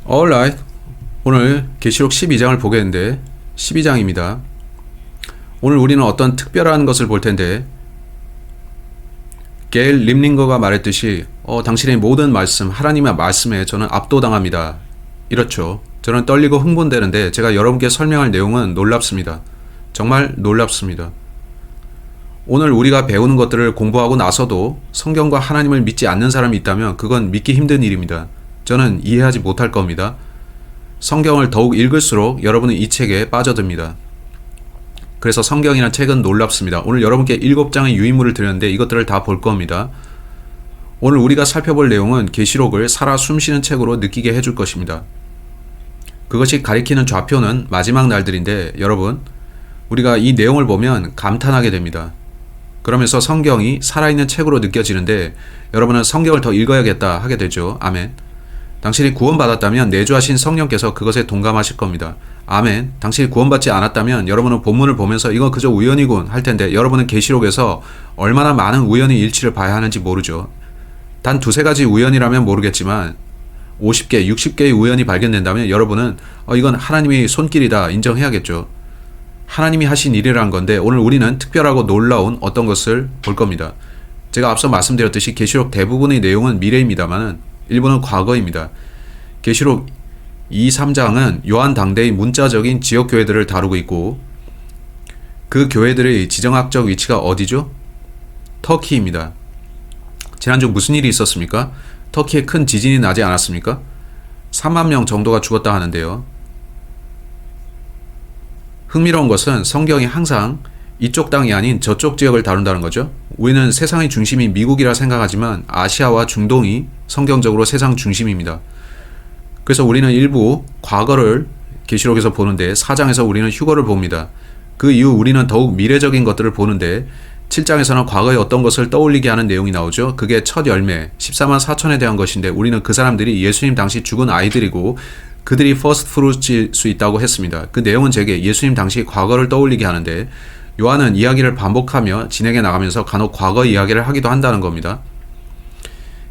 Alright. 오늘 계시록 12장을 보겠는데 12장입니다. 오늘 우리는 어떤 특별한 것을 볼 텐데 게일 림링거가 말했듯이 당신의 모든 말씀, 하나님의 말씀에 저는 압도당합니다. 이렇죠. 저는 떨리고 흥분되는데 제가 여러분께 설명할 내용은 놀랍습니다. 정말 놀랍습니다. 오늘 우리가 배우는 것들을 공부하고 나서도 성경과 하나님을 믿지 않는 사람이 있다면 그건 믿기 힘든 일입니다. 저는 이해하지 못할 겁니다. 성경을 더욱 읽을수록 여러분은 이 책에 빠져듭니다. 그래서 성경이란 책은 놀랍습니다. 오늘 여러분께 7장의 유인물을 드렸는데 이것들을 다 볼 겁니다. 오늘 우리가 살펴볼 내용은 계시록을 살아 숨쉬는 책으로 느끼게 해줄 것입니다. 그것이 가리키는 좌표는 마지막 날들인데 여러분, 우리가 이 내용을 보면 감탄하게 됩니다. 그러면서 성경이 살아있는 책으로 느껴지는데 여러분은 성경을 더 읽어야겠다 하게 되죠. 아멘. 당신이 구원받았다면 내주하신 성령께서 그것에 동감하실 겁니다. 아멘. 당신이 구원받지 않았다면 여러분은 본문을 보면서 이건 그저 우연이군 할 텐데 여러분은 계시록에서 얼마나 많은 우연의 일치를 봐야 하는지 모르죠. 단 두세 가지 우연이라면 모르겠지만 50개, 60개의 우연이 발견된다면 여러분은 이건 하나님의 손길이다 인정해야겠죠. 하나님이 하신 일이라는 건데 오늘 우리는 특별하고 놀라운 어떤 것을 볼 겁니다. 제가 앞서 말씀드렸듯이 계시록 대부분의 내용은 미래입니다만 일부는 과거입니다. 계시록 2, 3장은 요한 당대의 문자적인 지역 교회들을 다루고 있고 그 교회들의 지정학적 위치가 어디죠? 터키입니다. 지난주 무슨 일이 있었습니까? 터키에 큰 지진이 나지 않았습니까? 3만 명 정도가 죽었다 하는데요. 흥미로운 것은 성경이 항상 이쪽 땅이 아닌 저쪽 지역을 다룬다는 거죠. 우리는 세상의 중심이 미국이라 생각하지만 아시아와 중동이 성경적으로 세상 중심입니다. 그래서 우리는 일부 과거를 계시록에서 보는데 4장에서 우리는 휴거를 봅니다. 그 이후 우리는 더욱 미래적인 것들을 보는데 7장에서는 과거의 어떤 것을 떠올리게 하는 내용이 나오죠. 그게 첫 열매 14만 4천에 대한 것인데 우리는 그 사람들이 예수님 당시 죽은 아이들이고 그들이 퍼스트 프루트일 수 있다고 했습니다. 그 내용은 제게 예수님 당시 과거를 떠올리게 하는데 요한은 이야기를 반복하며 진행해 나가면서 간혹 과거 이야기를 하기도 한다는 겁니다.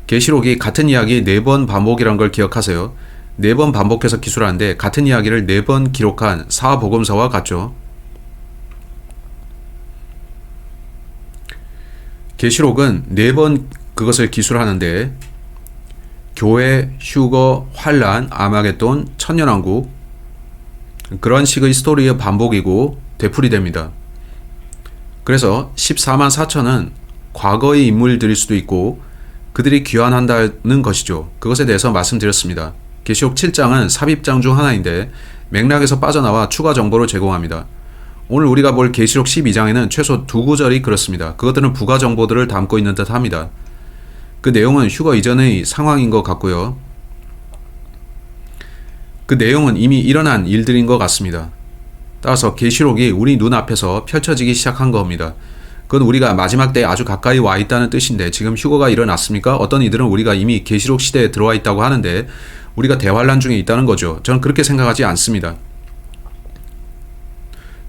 계시록이 같은 이야기 4번 반복이라는 걸 기억하세요. 4번 반복해서 기술하는데 같은 이야기를 4번 기록한 사복음서와 같죠. 계시록은 4번 그것을 기술하는데 교회, 휴거, 환란, 아마겟돈, 천년왕국 그런 식의 스토리의 반복이고 되풀이됩니다. 그래서 14만 4천은 과거의 인물들일 수도 있고 그들이 귀환한다는 것이죠. 그것에 대해서 말씀드렸습니다. 계시록 7장은 삽입장 중 하나인데 맥락에서 빠져나와 추가 정보를 제공합니다. 오늘 우리가 볼 계시록 12장에는 최소 2구절이 그렇습니다. 그것들은 부가 정보들을 담고 있는 듯 합니다. 그 내용은 휴거 이전의 상황인 것 같고요. 그 내용은 이미 일어난 일들인 것 같습니다. 따라서 계시록이 우리 눈앞에서 펼쳐지기 시작한 겁니다. 그건 우리가 마지막 때에 아주 가까이 와 있다는 뜻인데 지금 휴거가 일어났습니까? 어떤 이들은 우리가 이미 계시록 시대에 들어와 있다고 하는데 우리가 대환란 중에 있다는 거죠. 저는 그렇게 생각하지 않습니다.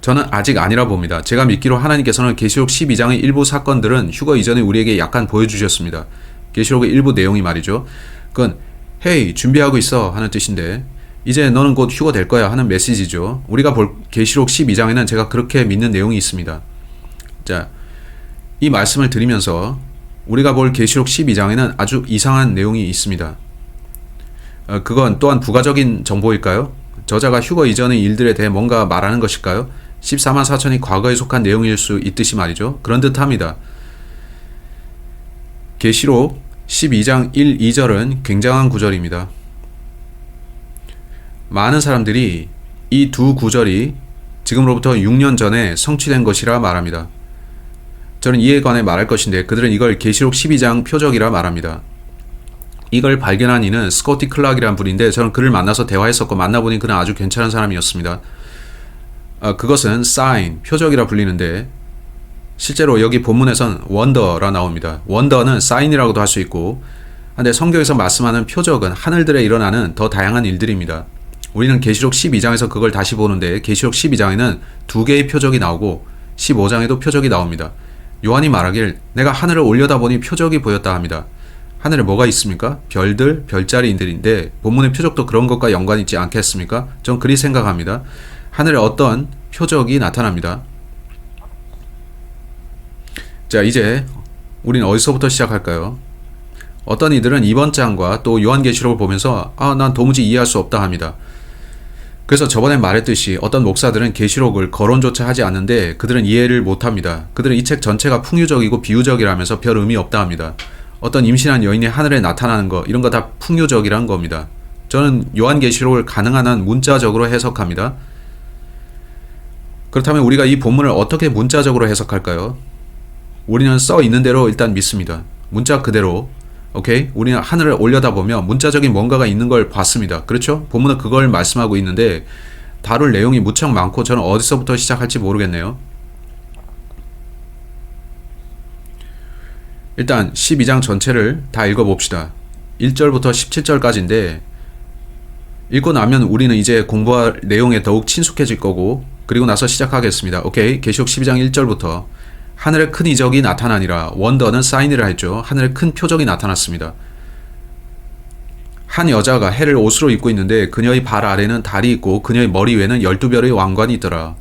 저는 아직 아니라 봅니다. 제가 믿기로 하나님께서는 계시록 12장의 일부 사건들은 휴거 이전에 우리에게 약간 보여주셨습니다. 계시록의 일부 내용이 말이죠. 그건 헤이 준비하고 있어 하는 뜻인데 이제 너는 곧 휴거 될 거야 하는 메시지죠. 우리가 볼 계시록 12장에는 제가 그렇게 믿는 내용이 있습니다. 자, 이 말씀을 드리면서 우리가 볼 계시록 12장에는 아주 이상한 내용이 있습니다. 그건 또한 부가적인 정보일까요? 저자가 휴거 이전의 일들에 대해 뭔가 말하는 것일까요? 14만 4천이 과거에 속한 내용일 수 있듯이 말이죠. 그런 듯 합니다. 계시록 12장 1, 2절은 굉장한 구절입니다. 많은 사람들이 이 두 구절이 지금으로부터 6년 전에 성취된 것이라 말합니다. 저는 이에 관해 말할 것인데 그들은 이걸 계시록 12장 표적이라 말합니다. 이걸 발견한 이는 스코티 클락이라는 분인데 저는 그를 만나서 대화했었고 만나보니 그는 아주 괜찮은 사람이었습니다. 그것은 sign, 표적이라 불리는데 실제로 여기 본문에선 wonder라 나옵니다. wonder는 sign이라고도 할 수 있고 근데 성경에서 말씀하는 표적은 하늘들에 일어나는 더 다양한 일들입니다. 우리는 계시록 12장에서 그걸 다시 보는데 계시록 12장에는 2개의 표적이 나오고 15장에도 표적이 나옵니다. 요한이 말하길 내가 하늘을 올려다보니 표적이 보였다 합니다. 하늘에 뭐가 있습니까? 별들, 별자리들인데 본문의 표적도 그런 것과 연관이 있지 않겠습니까? 전 그리 생각합니다. 하늘에 어떤 표적이 나타납니다. 자, 이제 우리는 어디서부터 시작할까요? 어떤 이들은 이번 장과 또 요한계시록을 보면서 난 도무지 이해할 수 없다 합니다. 그래서 저번에 말했듯이 어떤 목사들은 계시록을 거론조차 하지 않는데 그들은 이해를 못합니다. 그들은 이 책 전체가 풍유적이고 비유적이라면서 별 의미 없다 합니다. 어떤 임신한 여인이 하늘에 나타나는 거 이런 거 다 풍유적이란 겁니다. 저는 요한계시록을 가능한 한 문자적으로 해석합니다. 그렇다면 우리가 이 본문을 어떻게 문자적으로 해석할까요? 우리는 써 있는 대로 일단 믿습니다. 문자 그대로. 오케이? 우리는 하늘을 올려다보면 문자적인 뭔가가 있는 걸 봤습니다. 그렇죠? 본문은 그걸 말씀하고 있는데 다룰 내용이 무척 많고 저는 어디서부터 시작할지 모르겠네요. 일단 12장 전체를 다 읽어봅시다. 1절부터 17절까지인데 읽고 나면 우리는 이제 공부할 내용에 더욱 친숙해질 거고 그리고 나서 시작하겠습니다. 오케이? 계시록 12장 1절부터 하늘에 큰 이적이 나타나니라. 원더는 사인이라 했죠. 하늘에 큰 표적이 나타났습니다. 한 여자가 해를 옷으로 입고 있는데 그녀의 발 아래는 달이 있고 그녀의 머리 위에는 12별의 왕관이 있더라.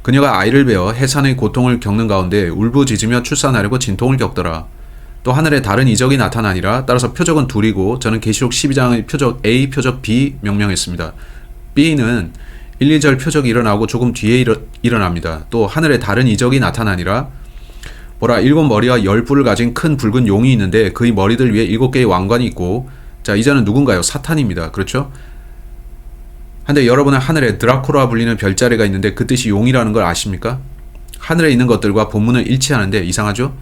그녀가 아이를 베어 해산의 고통을 겪는 가운데 울부짖으며 출산하려고 진통을 겪더라. 또 하늘에 다른 이적이 나타나니라. 따라서 표적은 둘이고 저는 계시록 12장의 표적 A, 표적 B 명명했습니다. B는 1, 2절 표적이 일어나고 조금 뒤에 일어납니다. 또 하늘에 다른 이적이 나타나니라. 보라, 7머리와 10뿔을 가진 큰 붉은 용이 있는데 그의 머리들 위에 7개의 왕관이 있고 자, 이자는 누군가요? 사탄입니다. 그렇죠? 한데 여러분은 하늘에 드라코라 불리는 별자리가 있는데 그 뜻이 용이라는 걸 아십니까? 하늘에 있는 것들과 본문은 일치하는데 이상하죠?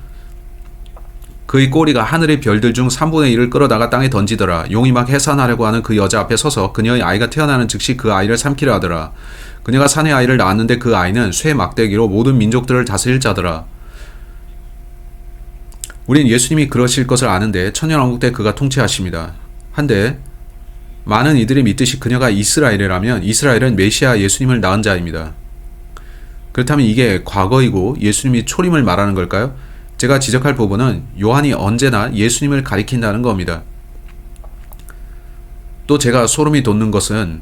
그의 꼬리가 하늘의 별들 중 3분의 1을 끌어다가 땅에 던지더라. 용이 막 해산하려고 하는 그 여자 앞에 서서 그녀의 아이가 태어나는 즉시 그 아이를 삼키려 하더라. 그녀가 사내 아이를 낳았는데 그 아이는 쇠 막대기로 모든 민족들을 다스릴 자더라. 우린 예수님이 그러실 것을 아는데 천년왕국 때 그가 통치하십니다. 한데 많은 이들이 믿듯이 그녀가 이스라엘이라면 이스라엘은 메시아 예수님을 낳은 자입니다. 그렇다면 이게 과거이고 예수님이 초림을 말하는 걸까요? 제가 지적할 부분은 요한이 언제나 예수님을 가리킨다는 겁니다. 또 제가 소름이 돋는 것은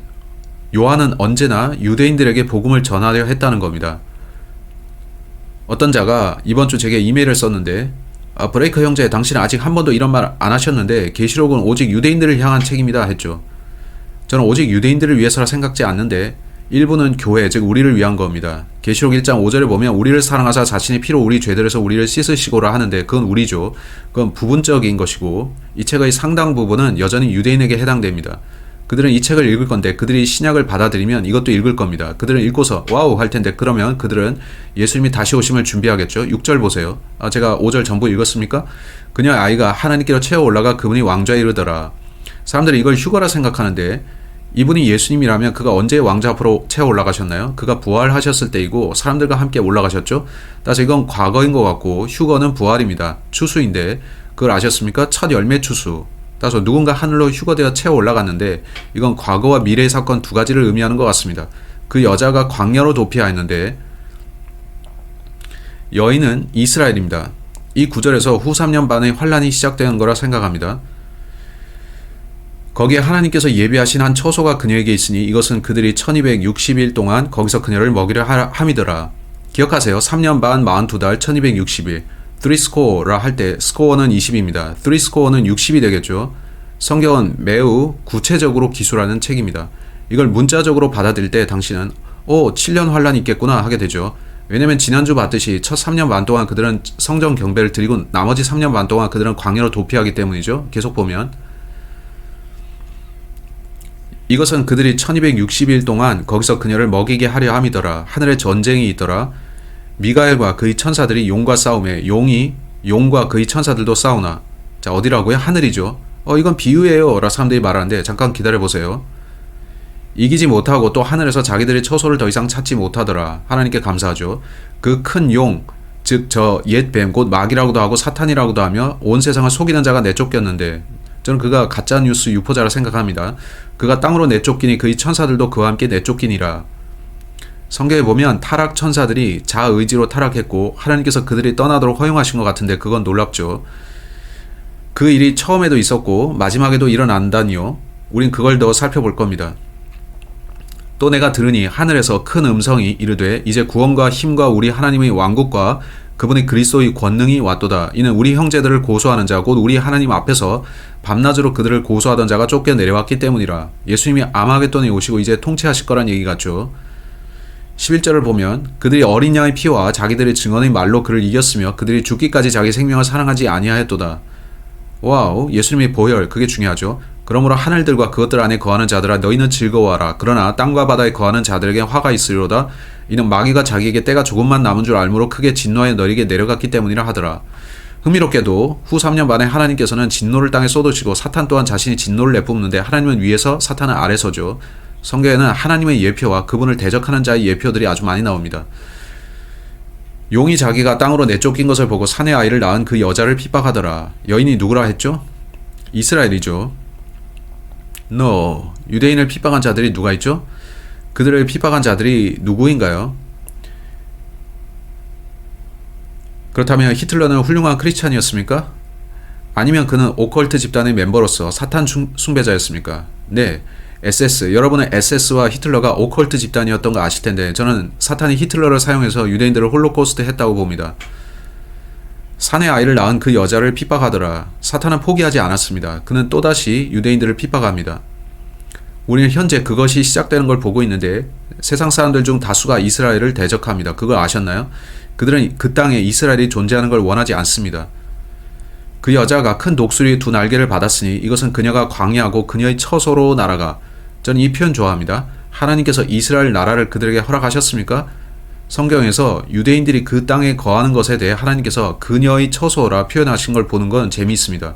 요한은 언제나 유대인들에게 복음을 전하려 했다는 겁니다. 어떤 자가 이번 주 제게 이메일을 썼는데 브레이커 형제, 당신은 아직 한 번도 이런 말 안 하셨는데 계시록은 오직 유대인들을 향한 책입니다 했죠. 저는 오직 유대인들을 위해서라 생각지 않는데 일부는 교회, 즉 우리를 위한 겁니다. 계시록 1장 5절에 보면 우리를 사랑하사 자신의 피로 우리 죄들에서 우리를 씻으시고라 하는데 그건 우리죠. 그건 부분적인 것이고 이 책의 상당 부분은 여전히 유대인에게 해당됩니다. 그들은 이 책을 읽을 건데 그들이 신약을 받아들이면 이것도 읽을 겁니다. 그들은 읽고서 와우 할 텐데 그러면 그들은 예수님이 다시 오심을 준비하겠죠. 6절 보세요. 제가 5절 전부 읽었습니까? 그녀의 아이가 하나님께로 채워 올라가 그분이 왕좌에 이르더라. 사람들이 이걸 휴거라 생각하는데 이분이 예수님이라면 그가 언제 왕좌 앞으로 채워 올라가셨나요? 그가 부활하셨을 때이고 사람들과 함께 올라가셨죠. 따라서 이건 과거인 것 같고 휴거는 부활입니다. 추수인데 그걸 아셨습니까? 첫 열매 추수. 따라서 누군가 하늘로 휴거되어 채워 올라갔는데 이건 과거와 미래의 사건 두 가지를 의미하는 것 같습니다. 그 여자가 광야로 도피하였는데 여인은 이스라엘입니다. 이 구절에서 후 3년 반의 환란이 시작되는 거라 생각합니다. 거기에 하나님께서 예비하신 한 처소가 그녀에게 있으니 이것은 그들이 1260일 동안 거기서 그녀를 먹이려 함이더라. 기억하세요. 3년 반 42달 1260일 3스코어라 할 때 스코어는 20입니다. 3스코어는 60이 되겠죠. 성경은 매우 구체적으로 기술하는 책입니다. 이걸 문자적으로 받아들일 때 당신은 7년 환란이 있겠구나 하게 되죠. 왜냐면 지난주 봤듯이 첫 3년 반 동안 그들은 성전 경배를 드리고 나머지 3년 반 동안 그들은 광야로 도피하기 때문이죠. 계속 보면 이것은 그들이 1260일 동안 거기서 그녀를 먹이게 하려 함이더라. 하늘에 전쟁이 있더라. 미가엘과 그의 천사들이 용과 싸움에 용과 그의 천사들도 싸우나. 자, 어디라고요? 하늘이죠. 이건 비유예요 라 사람들이 말하는데 잠깐 기다려보세요. 이기지 못하고 또 하늘에서 자기들의 처소를 더 이상 찾지 못하더라. 하나님께 감사하죠. 그 큰 용, 즉 저 옛 뱀, 곧 마귀라고도 하고 사탄이라고도 하며 온 세상을 속이는 자가 내쫓겼는데 저는 그가 가짜뉴스 유포자라 생각합니다. 그가 땅으로 내쫓기니 그의 천사들도 그와 함께 내쫓기니라. 성경에 보면 타락 천사들이 자의지로 타락했고 하나님께서 그들이 떠나도록 허용하신 것 같은데 그건 놀랍죠. 그 일이 처음에도 있었고 마지막에도 일어난다니요. 우린 그걸 더 살펴볼 겁니다. 또 내가 들으니 하늘에서 큰 음성이 이르되 이제 구원과 힘과 우리 하나님의 왕국과 그분의 그리스도의 권능이 왔도다. 이는 우리 형제들을 고소하는 자 곧 우리 하나님 앞에서 밤낮으로 그들을 고소하던 자가 쫓겨 내려왔기 때문이라. 예수님이 아마겟돈에 오시고 이제 통치하실 거란 얘기 같죠. 11절을 보면 그들이 어린 양의 피와 자기들의 증언의 말로 그를 이겼으며 그들이 죽기까지 자기 생명을 사랑하지 아니하였도다. 와우, 예수님의 보혈, 그게 중요하죠. 그러므로 하늘들과 그것들 안에 거하는 자들아 너희는 즐거워하라. 그러나 땅과 바다에 거하는 자들에게 화가 있으리로다. 이는 마귀가 자기에게 때가 조금만 남은 줄 알므로 크게 진노하여 너희에게 내려갔기 때문이라 하더라. 흥미롭게도 후 3년 만에 하나님께서는 진노를 땅에 쏟으시고 사탄 또한 자신이 진노를 내뿜는데 하나님은 위에서 사탄은 아래서죠. 성경에는 하나님의 예표와 그분을 대적하는 자의 예표들이 아주 많이 나옵니다. 용이 자기가 땅으로 내쫓긴 것을 보고 사내 아이를 낳은 그 여자를 핍박하더라. 여인이 누구라 했죠? 이스라엘이죠. 유대인을 핍박한 자들이 누가 있죠? 그들을 핍박한 자들이 누구인가요? 그렇다면 히틀러는 훌륭한 크리스찬이었습니까? 아니면 그는 오컬트 집단의 멤버로서 사탄 숭배자였습니까? 네, SS. 여러분은 SS와 히틀러가 오컬트 집단이었던 거 아실 텐데 저는 사탄이 히틀러를 사용해서 유대인들을 홀로코스트 했다고 봅니다. 사내 아이를 낳은 그 여자를 핍박하더라. 사탄은 포기하지 않았습니다. 그는 또다시 유대인들을 핍박합니다. 우리는 현재 그것이 시작되는 걸 보고 있는데 세상 사람들 중 다수가 이스라엘을 대적합니다. 그걸 아셨나요? 그들은 그 땅에 이스라엘이 존재하는 걸 원하지 않습니다. 그 여자가 큰 독수리의 두 날개를 받았으니 이것은 그녀가 광야하고 그녀의 처소로 날아가. 저는 이 표현 좋아합니다. 하나님께서 이스라엘 나라를 그들에게 허락하셨습니까? 성경에서 유대인들이 그 땅에 거하는 것에 대해 하나님께서 그녀의 처소라 표현하신 걸 보는 건 재미있습니다.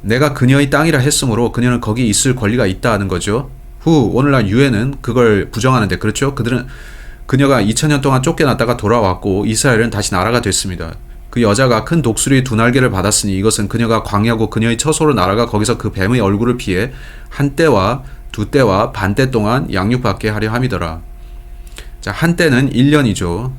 내가 그녀의 땅이라 했으므로 그녀는 거기 있을 권리가 있다는 거죠. 오늘날 유엔은 그걸 부정하는데 그렇죠? 그녀가 2000년 동안 쫓겨났다가 돌아왔고 이스라엘은 다시 나라가 됐습니다. 그 여자가 큰 독수리의 두 날개를 받았으니 이것은 그녀가 광야고 그녀의 처소로 날아가 거기서 그 뱀의 얼굴을 피해 한 때와 두 때와 반 때 동안 양육받게 하려 함이더라. 자, 한 때는 1년이죠.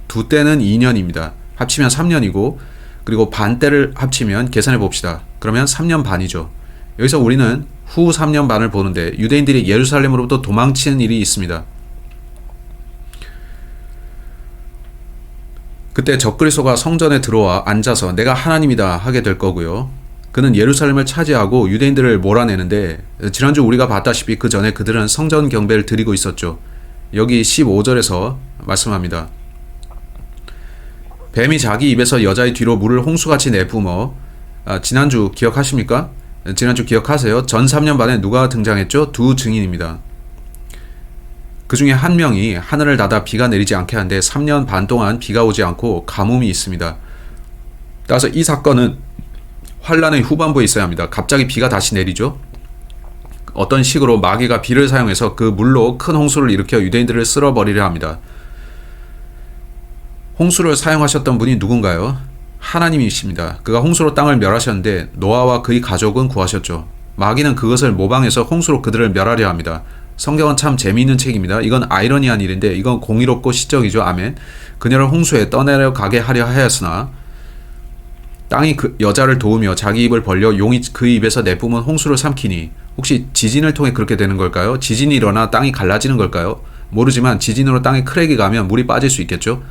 두 때는 2년입니다. 합치면 3년이고 그리고 반 때를 합치면 계산해 봅시다. 그러면 3년 반이죠. 여기서 우리는 후 3년 반을 보는데 유대인들이 예루살렘으로부터 도망치는 일이 있습니다. 그때 적그리스도가 성전에 들어와 앉아서 내가 하나님이다 하게 될 거고요. 그는 예루살렘을 차지하고 유대인들을 몰아내는데 지난주 우리가 봤다시피 그 전에 그들은 성전 경배를 드리고 있었죠. 여기 15절에서 말씀합니다. 뱀이 자기 입에서 여자의 뒤로 물을 홍수같이 내뿜어. 지난주 기억하십니까? 지난주 기억하세요? 전 3년 반에 누가 등장했죠? 두 증인입니다. 그 중에 한 명이 하늘을 닫아 비가 내리지 않게 하는데 3년 반 동안 비가 오지 않고 가뭄이 있습니다. 따라서 이 사건은 환란의 후반부에 있어야 합니다. 갑자기 비가 다시 내리죠. 어떤 식으로 마귀가 비를 사용해서 그 물로 큰 홍수를 일으켜 유대인들을 쓸어버리려 합니다. 홍수를 사용하셨던 분이 누군가요? 하나님이십니다. 그가 홍수로 땅을 멸하셨는데 노아와 그의 가족은 구하셨죠. 마귀는 그것을 모방해서 홍수로 그들을 멸하려 합니다. 성경은 참 재미있는 책입니다. 이건 아이러니한 일인데 이건 공의롭고 시적이죠. 아멘. 그녀를 홍수에 떠내려가게 하려 하였으나 땅이 그 여자를 도우며 자기 입을 벌려 용이 그 입에서 내뿜은 홍수를 삼키니. 혹시 지진을 통해 그렇게 되는 걸까요? 지진이 일어나 땅이 갈라지는 걸까요? 모르지만 지진으로 땅에 크랙이 가면 물이 빠질 수 있겠죠?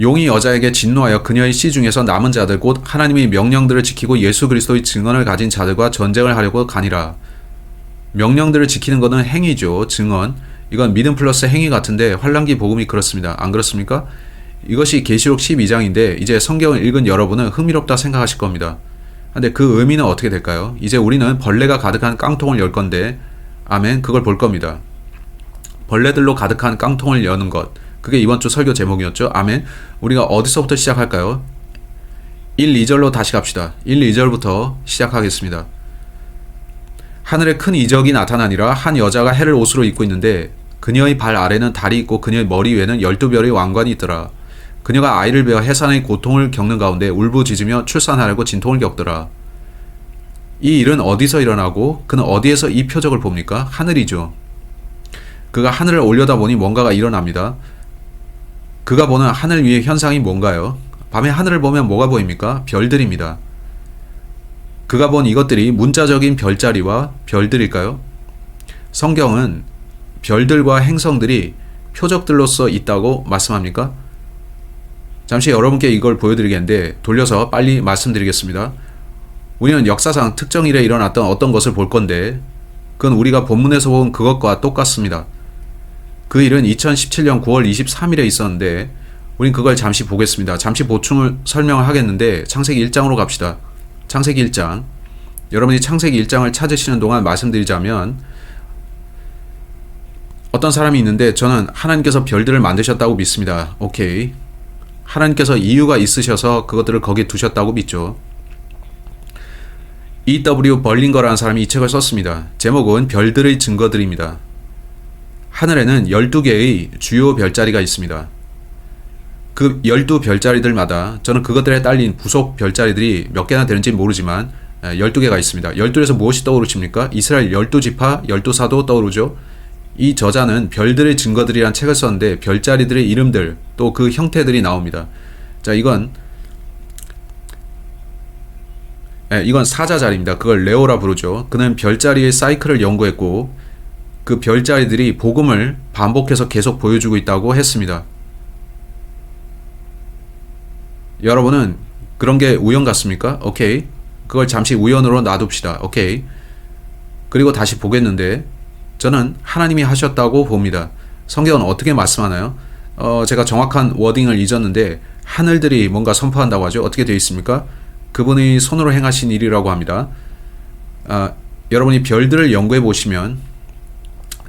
용이 여자에게 진노하여 그녀의 씨 중에서 남은 자들 곧 하나님의 명령들을 지키고 예수 그리스도의 증언을 가진 자들과 전쟁을 하려고 가니라. 명령들을 지키는 것은 행위죠. 증언. 이건 믿음 플러스 행위 같은데 환란기 복음이 그렇습니다. 안 그렇습니까? 이것이 계시록 12장인데 이제 성경을 읽은 여러분은 흥미롭다 생각하실 겁니다. 근데 그 의미는 어떻게 될까요? 이제 우리는 벌레가 가득한 깡통을 열 건데 아멘, 그걸 볼 겁니다. 벌레들로 가득한 깡통을 여는 것. 그게 이번 주 설교 제목이었죠. 아멘. 우리가 어디서부터 시작할까요? 1, 2절로 다시 갑시다. 1, 2절부터 시작하겠습니다. 하늘에 큰 이적이 나타나니라. 한 여자가 해를 옷으로 입고 있는데 그녀의 발 아래는 달이 있고 그녀의 머리 위에는 12별의 왕관이 있더라. 그녀가 아이를 베어 해산의 고통을 겪는 가운데 울부짖으며 출산하려고 진통을 겪더라. 이 일은 어디서 일어나고 그는 어디에서 이 표적을 봅니까? 하늘이죠. 그가 하늘을 올려다보니 뭔가가 일어납니다. 그가 보는 하늘 위의 현상이 뭔가요? 밤에 하늘을 보면 뭐가 보입니까? 별들입니다. 그가 본 이것들이 문자적인 별자리와 별들일까요? 성경은 별들과 행성들이 표적들로서 있다고 말씀합니까? 잠시 여러분께 이걸 보여드리겠는데 돌려서 빨리 말씀드리겠습니다. 우리는 역사상 특정 일에 일어났던 어떤 것을 볼 건데 그건 우리가 본문에서 본 그것과 똑같습니다. 그 일은 2017년 9월 23일에 있었는데 우린 그걸 잠시 보겠습니다. 잠시 보충을 설명을 하겠는데 창세기 1장으로 갑시다. 창세기 1장. 여러분이 창세기 1장을 찾으시는 동안 말씀드리자면 어떤 사람이 있는데 저는 하나님께서 별들을 만드셨다고 믿습니다. 오케이. 하나님께서 이유가 있으셔서 그것들을 거기에 두셨다고 믿죠. E.W. 벌링거라는 사람이 이 책을 썼습니다. 제목은 별들의 증거들입니다. 하늘에는 12개의 주요 별자리가 있습니다. 그 12별자리들마다 저는 그것들에 딸린 부속 별자리들이 몇 개나 되는지 모르지만 12개가 있습니다. 12에서 무엇이 떠오르십니까? 이스라엘 12지파, 12사도 떠오르죠. 이 저자는 별들의 증거들이란 책을 썼는데 별자리들의 이름들 또 그 형태들이 나옵니다. 자, 이건 사자자리입니다. 그걸 레오라 부르죠. 그는 별자리의 사이클을 연구했고 그 별자리들이 복음을 반복해서 계속 보여주고 있다고 했습니다. 여러분은 그런 게 우연 같습니까? 오케이. 그걸 잠시 우연으로 놔둡시다. 오케이. 그리고 다시 보겠는데 저는 하나님이 하셨다고 봅니다. 성경은 어떻게 말씀하나요? 제가 정확한 워딩을 잊었는데 하늘들이 뭔가 선포한다고 하죠. 어떻게 되어 있습니까? 그분이 손으로 행하신 일이라고 합니다. 여러분이 별들을 연구해 보시면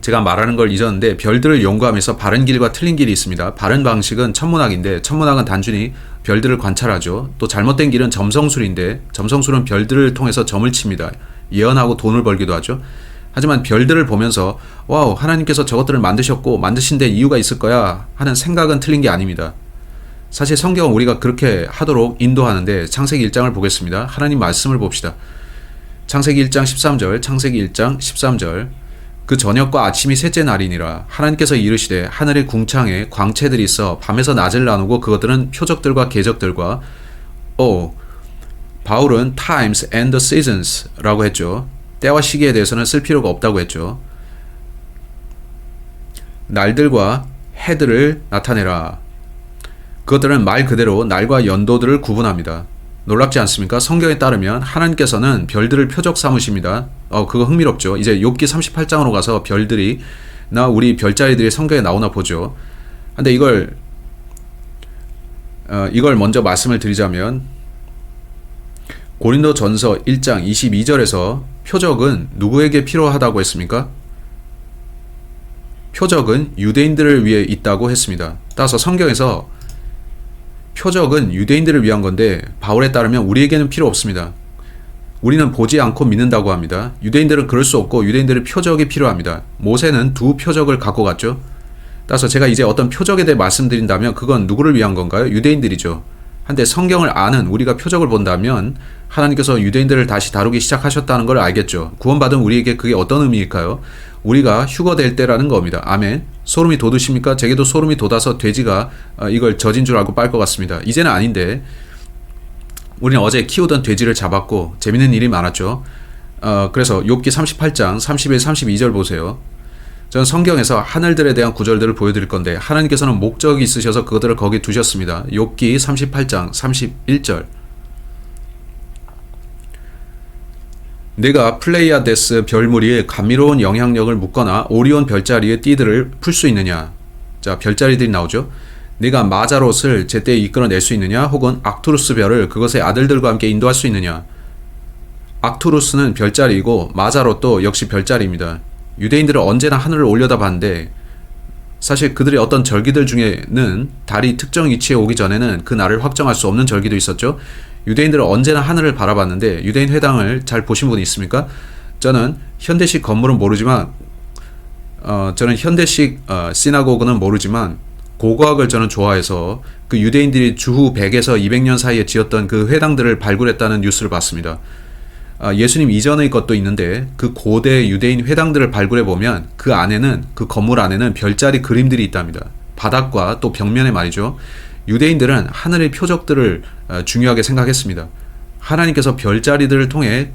제가 말하는 걸 잊었는데 별들을 연구하면서 바른 길과 틀린 길이 있습니다. 바른 방식은 천문학인데 천문학은 단순히 별들을 관찰하죠. 또 잘못된 길은 점성술인데 점성술은 별들을 통해서 점을 칩니다. 예언하고 돈을 벌기도 하죠. 하지만 별들을 보면서 와우, 하나님께서 저것들을 만드셨고 만드신 데 이유가 있을 거야 하는 생각은 틀린 게 아닙니다. 사실 성경은 우리가 그렇게 하도록 인도하는데 창세기 1장을 보겠습니다. 하나님 말씀을 봅시다. 창세기 1장 13절, 창세기 1장 13절. 그 저녁과 아침이 셋째 날이니라. 하나님께서 이르시되 하늘의 궁창에 광채들이 있어 밤에서 낮을 나누고 그것들은 표적들과 계적들과 바울은 times and the seasons 라고 했죠. 때와 시기에 대해서는 쓸 필요가 없다고 했죠. 날들과 해들을 나타내라. 그것들은 말 그대로 날과 연도들을 구분합니다. 놀랍지 않습니까? 성경에 따르면 하나님께서는 별들을 표적 삼으십니다. 그거 흥미롭죠. 이제 욥기 38장으로 가서 별들이 우리 별자리들이 성경에 나오나 보죠. 근데 이걸 먼저 말씀을 드리자면 고린도전서 1장 22절에서 표적은 누구에게 필요하다고 했습니까? 표적은 유대인들을 위해 있다고 했습니다. 따라서 성경에서 표적은 유대인들을 위한 건데 바울에 따르면 우리에게는 필요 없습니다. 우리는 보지 않고 믿는다고 합니다. 유대인들은 그럴 수 없고 유대인들은 표적이 필요합니다. 모세는 두 표적을 갖고 갔죠. 따라서 제가 이제 어떤 표적에 대해 말씀드린다면 그건 누구를 위한 건가요? 유대인들이죠. 한데 성경을 아는 우리가 표적을 본다면 하나님께서 유대인들을 다시 다루기 시작하셨다는 걸 알겠죠. 구원받은 우리에게 그게 어떤 의미일까요? 우리가 휴거될 때라는 겁니다. 아멘. 소름이 돋으십니까? 제게도 소름이 돋아서 돼지가 이걸 젖인 줄 알고 빨 것 같습니다. 이제는 아닌데 우리는 어제 키우던 돼지를 잡았고 재밌는 일이 많았죠. 그래서 욥기 38장 31, 32절 보세요. 저는 성경에서 하늘들에 대한 구절들을 보여드릴 건데 하나님께서는 목적이 있으셔서 그것들을 거기 두셨습니다. 욥기 38장 31절. 내가 플레이아데스 별무리에 감미로운 영향력을 묶거나 오리온 별자리의 띠들을 풀 수 있느냐. 자, 별자리들이 나오죠. 내가 마자롯을 제때 이끌어낼 수 있느냐, 혹은 악투루스 별을 그것의 아들들과 함께 인도할 수 있느냐. 악투루스는 별자리이고 마자롯도 역시 별자리입니다. 유대인들은 언제나 하늘을 올려다봤는데 사실 그들의 어떤 절기들 중에는 달이 특정 위치에 오기 전에는 그 날을 확정할 수 없는 절기도 있었죠. 유대인들은 언제나 하늘을 바라봤는데 유대인 회당을 잘 보신 분이 있습니까? 저는 현대식 건물은 모르지만 저는 현대식 시나고그는 모르지만 고고학을 저는 좋아해서 그 유대인들이 주후 100에서 200년 사이에 지었던 그 회당들을 발굴했다는 뉴스를 봤습니다. 예수님 이전의 것도 있는데 그 고대 유대인 회당들을 발굴해 보면 그 안에는, 그 건물 안에는 별자리 그림들이 있답니다. 바닥과 또 벽면에 말이죠. 유대인들은 하늘의 표적들을 중요하게 생각했습니다. 하나님께서 별자리들을 통해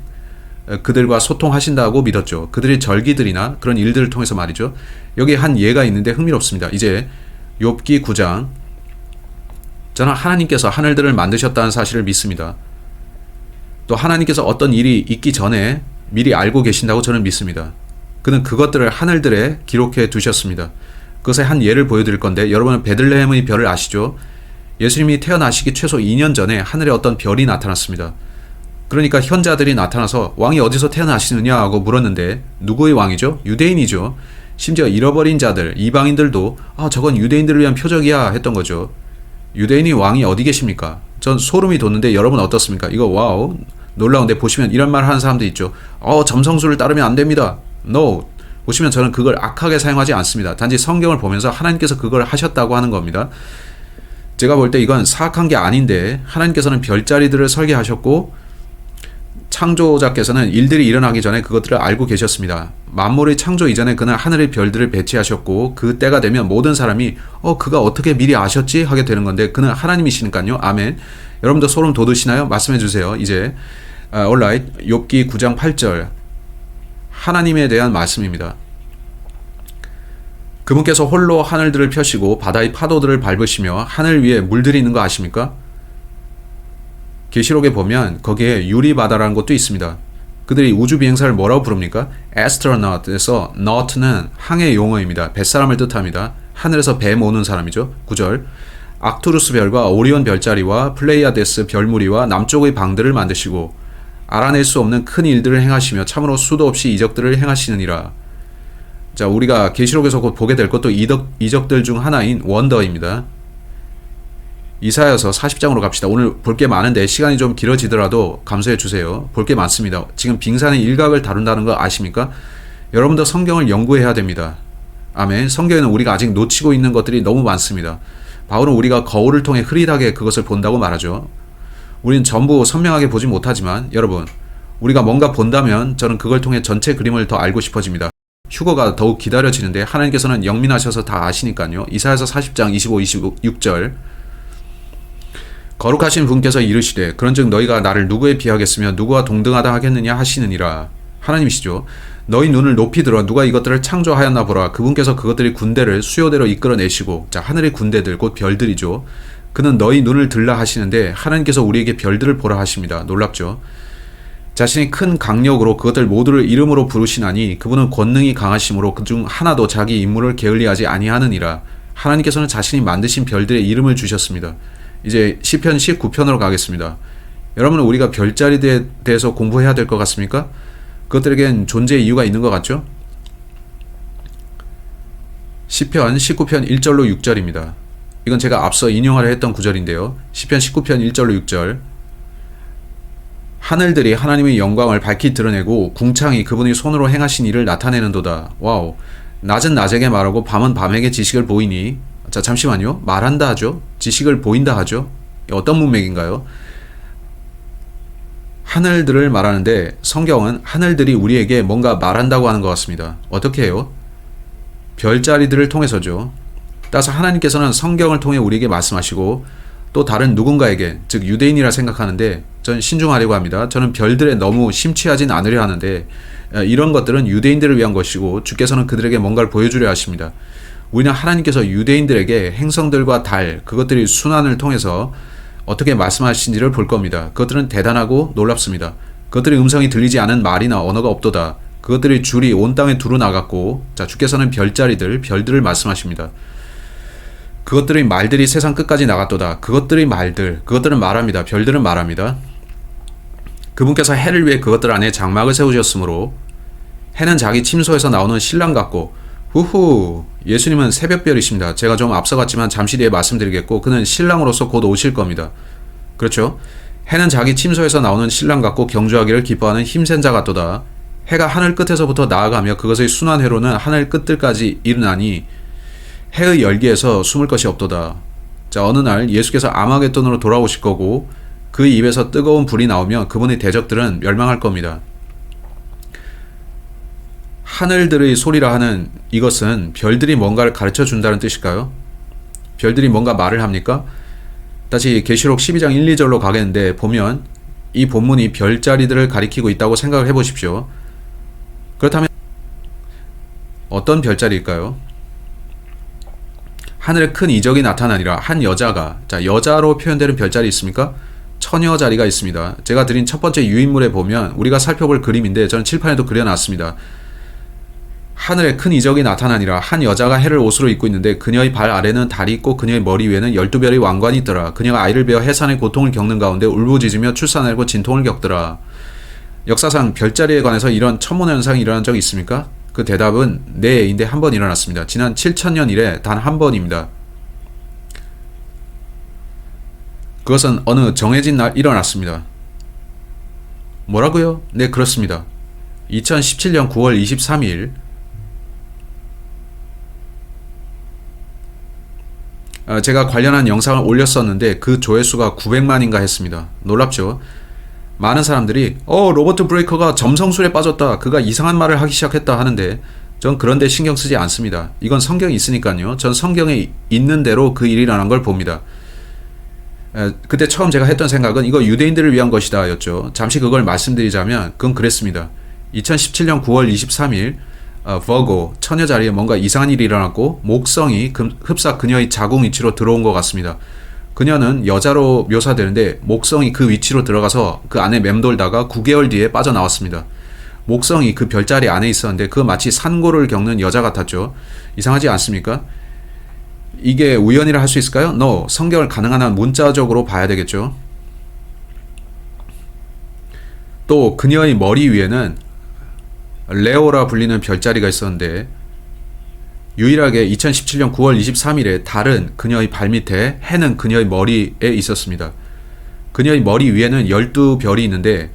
그들과 소통하신다고 믿었죠. 그들의 절기들이나 그런 일들을 통해서 말이죠. 여기 한 예가 있는데 흥미롭습니다. 이제 욥기 9장. 저는 하나님께서 하늘들을 만드셨다는 사실을 믿습니다. 또 하나님께서 어떤 일이 있기 전에 미리 알고 계신다고 저는 믿습니다. 그는 그것들을 하늘들에 기록해 두셨습니다. 그것의 한 예를 보여드릴 건데, 여러분은 베들레헴의 별을 아시죠? 예수님이 태어나시기 최소 2년 전에 하늘에 어떤 별이 나타났습니다. 그러니까 현자들이 나타나서 왕이 어디서 태어나시느냐 하고 물었는데, 누구의 왕이죠? 유대인이죠. 심지어 잃어버린 자들, 이방인들도 저건 유대인들을 위한 표적이야 했던 거죠. 유대인이 왕이 어디 계십니까? 전 소름이 돋는데 여러분 어떻습니까? 이거 와우 놀라운데, 보시면 이런 말 하는 사람도 있죠. 점성술을 따르면 안 됩니다. No. 보시면 저는 그걸 악하게 사용하지 않습니다. 단지 성경을 보면서 하나님께서 그걸 하셨다고 하는 겁니다. 제가 볼 때 이건 사악한 게 아닌데, 하나님께서는 별자리들을 설계하셨고 창조자께서는 일들이 일어나기 전에 그것들을 알고 계셨습니다. 만물의 창조 이전에 그는 하늘의 별들을 배치하셨고, 그 때가 되면 모든 사람이 그가 어떻게 미리 아셨지? 하게 되는 건데, 그는 하나님이시니까요. 아멘. 여러분도 소름 돋으시나요? 말씀해 주세요. 이제 alright. 욥기 9장 8절 하나님에 대한 말씀입니다. 그분께서 홀로 하늘들을 펴시고 바다의 파도들을 밟으시며 하늘 위에 물들이 있는 거 아십니까? 계시록에 보면 거기에 유리바다라는 것도 있습니다. 그들이 우주 비행사를 뭐라고 부릅니까? astronaut에서 naut는 항해 용어입니다. 뱃사람을 뜻합니다. 하늘에서 배 모는 사람이죠. 9절 악투루스 별과 오리온 별자리와 플레이아데스 별무리와 남쪽의 방들을 만드시고 알아낼 수 없는 큰 일들을 행하시며 참으로 수도 없이 이적들을 행하시느니라. 자, 우리가 계시록에서 곧 보게 될 것도 이적들 중 하나인 원더입니다. 이사야서 40장으로 갑시다. 오늘 볼 게 많은데 시간이 좀 길어지더라도 감수해 주세요. 볼 게 많습니다. 지금 빙산의 일각을 다룬다는 거 아십니까? 여러분도 성경을 연구해야 됩니다. 아멘. 성경에는 우리가 아직 놓치고 있는 것들이 너무 많습니다. 바울은 우리가 거울을 통해 흐릿하게 그것을 본다고 말하죠. 우리는 전부 선명하게 보지 못하지만 여러분, 우리가 뭔가 본다면 저는 그걸 통해 전체 그림을 더 알고 싶어집니다. 휴거가 더욱 기다려지는데 하나님께서는 영민하셔서 다 아시니까요. 이사야서 40장 25, 26절 거룩하신 분께서 이르시되 그런즉 너희가 나를 누구에 비하겠으며 누구와 동등하다 하겠느냐 하시느니라. 하나님이시죠. 너희 눈을 높이 들어 누가 이것들을 창조하였나 보라. 그분께서 그것들이 군대를 수요대로 이끌어내시고, 자, 하늘의 군대들 곧 별들이죠. 그는 너희 눈을 들라 하시는데 하나님께서 우리에게 별들을 보라 하십니다. 놀랍죠. 자신이 큰 강력으로 그것들 모두를 이름으로 부르시나니 그분은 권능이 강하심으로 그중 하나도 자기 임무를 게을리하지 아니하느니라. 하나님께서는 자신이 만드신 별들의 이름을 주셨습니다. 이제 시편 19편으로 가겠습니다. 여러분은 우리가 별자리에 대해서 공부해야 될 것 같습니까? 그것들에겐 존재의 이유가 있는 것 같죠? 시편 19편 1절로 6절입니다. 이건 제가 앞서 인용하려 했던 구절인데요. 시편 19편 1절로 6절 하늘들이 하나님의 영광을 밝히 드러내고 궁창이 그분의 손으로 행하신 일을 나타내는도다. 와우. 낮은 낮에게 말하고 밤은 밤에게 지식을 보이니. 자, 잠시만요. 말한다 하죠. 지식을 보인다 하죠. 어떤 문맥인가요? 하늘들을 말하는데 성경은 하늘들이 우리에게 뭔가 말한다고 하는 것 같습니다. 어떻게 해요? 별자리들을 통해서죠. 따라서 하나님께서는 성경을 통해 우리에게 말씀하시고 또 다른 누군가에게, 즉 유대인이라 생각하는데 전 신중하려고 합니다. 저는 별들에 너무 심취하진 않으려 하는데 이런 것들은 유대인들을 위한 것이고 주께서는 그들에게 뭔가를 보여주려 하십니다. 우리는 하나님께서 유대인들에게 행성들과 달, 그것들이 순환을 통해서 어떻게 말씀하신지를 볼 겁니다. 그것들은 대단하고 놀랍습니다. 그것들의 음성이 들리지 않은 말이나 언어가 없도다. 그것들의 줄이 온 땅에 두루 나갔고, 자, 주께서는 별들을 말씀하십니다. 그것들의 말들이 세상 끝까지 나갔도다. 그것들의 말들, 그것들은 말합니다. 별들은 말합니다. 그분께서 해를 위해 그것들 안에 장막을 세우셨으므로 해는 자기 침소에서 나오는 신랑 같고, 후후, 예수님은 새벽별이십니다. 제가 좀 앞서갔지만 잠시 뒤에 말씀드리겠고 그는 신랑으로서 곧 오실 겁니다. 그렇죠? 해는 자기 침소에서 나오는 신랑 같고 경주하기를 기뻐하는 힘센 자 같도다. 해가 하늘 끝에서부터 나아가며 그것의 순환회로는 하늘 끝들까지 이르나니 해의 열기에서 숨을 것이 없도다. 자, 어느 날 예수께서 아마겟돈으로 돌아오실 거고 그 입에서 뜨거운 불이 나오며 그분의 대적들은 멸망할 겁니다. 하늘들의 소리라 하는 이것은 별들이 뭔가를 가르쳐 준다는 뜻일까요? 별들이 뭔가 말을 합니까? 다시 계시록 12장 1, 2절로 가겠는데 보면 이 본문이 별자리들을 가리키고 있다고 생각을 해보십시오. 그렇다면 어떤 별자리일까요? 하늘에 큰 이적이 나타나니라. 한 여자가, 자, 여자로 표현되는 별자리 있습니까? 처녀 자리가 있습니다. 제가 드린 첫 번째 유인물에 보면 우리가 살펴볼 그림인데 저는 칠판에도 그려놨습니다. 하늘에 큰 이적이 나타나니라. 한 여자가 해를 옷으로 입고 있는데 그녀의 발 아래는 달이 있고 그녀의 머리 위에는 12별의 왕관이 있더라. 그녀가 아이를 베어 해산의 고통을 겪는 가운데 울부짖으며 출산하고 진통을 겪더라. 역사상 별자리에 관해서 이런 천문의 현상이 일어난 적이 있습니까? 그 대답은 네인데 한 번 일어났습니다. 지난 7천년 이래 단 한 번입니다. 그것은 어느 정해진 날 일어났습니다. 뭐라고요? 네, 그렇습니다. 2017년 9월 23일 제가 관련한 영상을 올렸었는데 그 조회수가 900만인가 했습니다. 놀랍죠? 많은 사람들이 로버트 브레이커가 점성술에 빠졌다. 그가 이상한 말을 하기 시작했다 하는데 전 그런데 신경 쓰지 않습니다. 이건 성경에 있으니까요. 전 성경에 있는 대로 그 일이 일어난 걸 봅니다. 그때 처음 제가 했던 생각은 이거 유대인들을 위한 것이다 였죠. 잠시 그걸 말씀드리자면 그건 그랬습니다. 2017년 9월 23일 버고 처녀 자리에 뭔가 이상한 일이 일어났고 목성이 흡사 그녀의 자궁 위치로 들어온 것 같습니다. 그녀는 여자로 묘사되는데 목성이 그 위치로 들어가서 그 안에 맴돌다가 9개월 뒤에 빠져나왔습니다. 목성이 그 별자리 안에 있었는데 그 마치 산고를 겪는 여자 같았죠. 이상하지 않습니까? 이게 우연이라 할 수 있을까요? No. 성경을 가능한 한 문자적으로 봐야 되겠죠. 또 그녀의 머리 위에는 레오라 불리는 별자리가 있었는데 유일하게 2017년 9월 23일에 달은 그녀의 발밑에 해는 그녀의 머리에 있었습니다. 그녀의 머리 위에는 12별이 있는데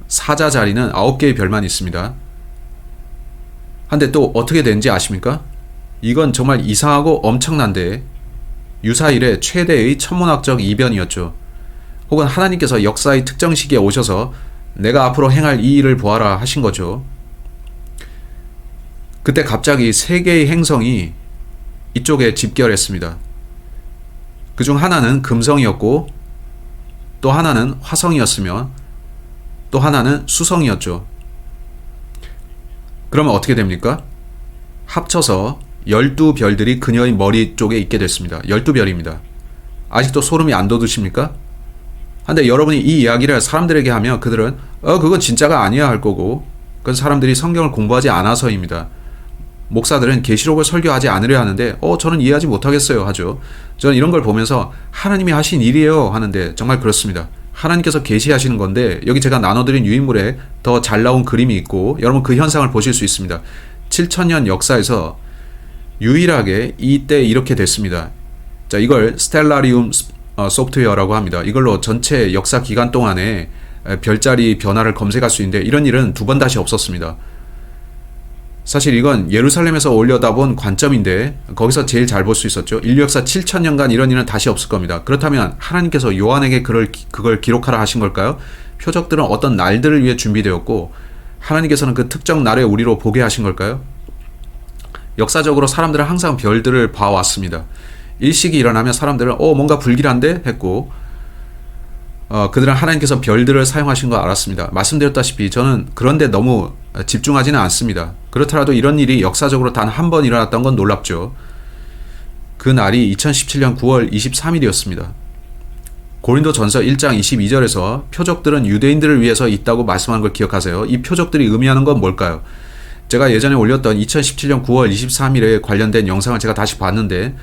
사자 자리는 9개의 별만 있습니다. 한데 또 어떻게 된지 아십니까? 이건 정말 이상하고 엄청난데 유사 이래 최대의 천문학적 이변이었죠. 혹은 하나님께서 역사의 특정 시기에 오셔서 내가 앞으로 행할 이 일을 보아라 하신 거죠. 그때 갑자기 3개의 행성이 이쪽에 집결했습니다. 그중 하나는 금성이었고 또 하나는 화성이었으며 또 하나는 수성이었죠. 그러면 어떻게 됩니까? 합쳐서 12별들이 그녀의 머리 쪽에 있게 됐습니다. 12별입니다. 아직도 소름이 안 돋으십니까? 근데 여러분이 이 이야기를 사람들에게 하면 그들은 그건 진짜가 아니야 할 거고 그건 사람들이 성경을 공부하지 않아서입니다. 목사들은 계시록을 설교하지 않으려 하는데 저는 이해하지 못하겠어요 하죠. 저는 이런 걸 보면서 하나님이 하신 일이에요 하는데 정말 그렇습니다. 하나님께서 계시하시는 건데 여기 제가 나눠드린 유인물에 더 잘 나온 그림이 있고 여러분 그 현상을 보실 수 있습니다. 7천년 역사에서 유일하게 이때 이렇게 됐습니다. 자, 이걸 스텔라리움 소프트웨어라고 합니다. 이걸로 전체 역사 기간 동안에 별자리 변화를 검색할 수 있는데 이런 일은 2번 다시 없었습니다. 사실 이건 예루살렘에서 올려다본 관점인데 거기서 제일 잘 볼 수 있었죠. 인류 역사 7천년간 이런 일은 다시 없을 겁니다. 그렇다면 하나님께서 요한에게 그걸 기록하라 하신 걸까요? 표적들은 어떤 날들을 위해 준비되었고 하나님께서는 그 특정 날에 우리로 보게 하신 걸까요? 역사적으로 사람들은 항상 별들을 봐왔습니다. 일식이 일어나면 사람들은 뭔가 불길한데 했고 그들은 하나님께서 별들을 사용하신 거 알았습니다. 말씀드렸다시피 저는 그런데 너무 집중하지는 않습니다. 그렇더라도 이런 일이 역사적으로 단 한 번 일어났던 건 놀랍죠. 그 날이 2017년 9월 23일이었습니다. 고린도전서 1장 22절에서 표적들은 유대인들을 위해서 있다고 말씀하는 걸 기억하세요. 이 표적들이 의미하는 건 뭘까요? 제가 예전에 올렸던 2017년 9월 23일에 관련된 영상을 제가 다시 봤는데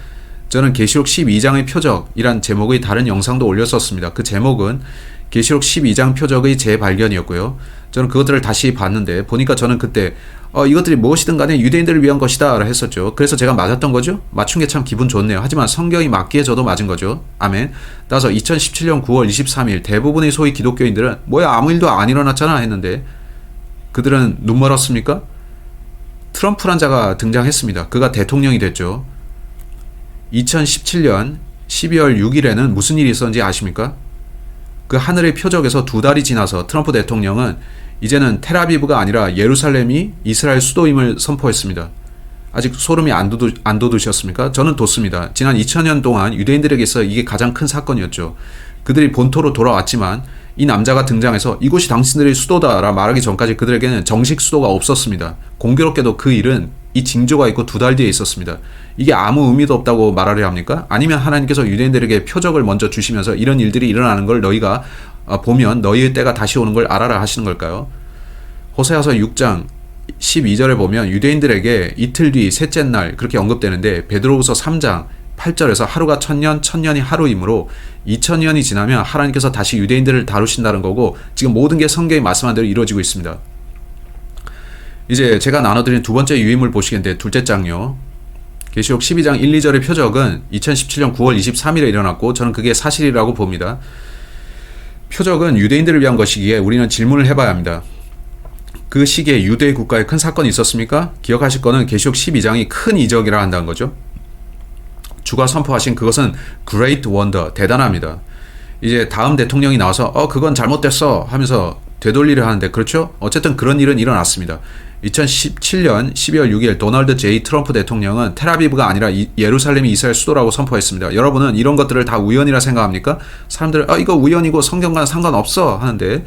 저는 계시록 12장의 표적이란 제목의 다른 영상도 올렸었습니다. 그 제목은 계시록 12장 표적의 재발견이었고요. 저는 그것들을 다시 봤는데 보니까 저는 그때 이것들이 무엇이든 간에 유대인들을 위한 것이다 라 했었죠. 그래서 제가 맞았던 거죠. 맞춘 게 참 기분 좋네요. 하지만 성경이 맞기에 저도 맞은 거죠. 아멘. 따라서 2017년 9월 23일 대부분의 소위 기독교인들은 뭐야 아무 일도 안 일어났잖아 했는데 그들은 눈 멀었습니까? 트럼프란 자가 등장했습니다. 그가 대통령이 됐죠. 2017년 12월 6일에는 무슨 일이 있었는지 아십니까? 그 하늘의 표적에서 2달이 지나서 트럼프 대통령은 이제는 텔아비브가 아니라 예루살렘이 이스라엘 수도임을 선포했습니다. 아직 소름이 안 돋으셨습니까? 저는 돋습니다. 지난 2000년 동안 유대인들에게서 이게 가장 큰 사건이었죠. 그들이 본토로 돌아왔지만 이 남자가 등장해서 이곳이 당신들의 수도다라 말하기 전까지 그들에게는 정식 수도가 없었습니다. 공교롭게도 그 일은 이 징조가 있고 2달 뒤에 있었습니다. 이게 아무 의미도 없다고 말하려 합니까? 아니면 하나님께서 유대인들에게 표적을 먼저 주시면서 이런 일들이 일어나는 걸 너희가 보면 너희의 때가 다시 오는 걸 알아라 하시는 걸까요? 호세아서 6장 12절에 보면 유대인들에게 이틀 뒤 셋째 날 그렇게 언급되는데 베드로후서 3장 8절에서 하루가 1000년, 1000년이 하루이므로 2000년이 지나면 하나님께서 다시 유대인들을 다루신다는 거고 지금 모든 게 성경이 말씀한 대로 이루어지고 있습니다. 이제 제가 나눠드린 두 번째 유인물 보시겠는데 둘째 장요. 계시록 12장 1, 2절의 표적은 2017년 9월 23일에 일어났고 저는 그게 사실이라고 봅니다. 표적은 유대인들을 위한 것이기에 우리는 질문을 해봐야 합니다. 그 시기에 유대 국가에 큰 사건이 있었습니까? 기억하실 거는 계시록 12장이 큰 이적이라 한다는 거죠. 주가 선포하신 그것은 Great Wonder, 대단합니다. 이제 다음 대통령이 나와서 그건 잘못됐어 하면서 되돌리려 하는데 그렇죠? 어쨌든 그런 일은 일어났습니다. 2017년 12월 6일 도널드 J. 트럼프 대통령은 텔아비브가 아니라 예루살렘이 이스라엘 수도라고 선포했습니다. 여러분은 이런 것들을 다 우연이라 생각합니까? 사람들은 이거 우연이고 성경과는 상관없어 하는데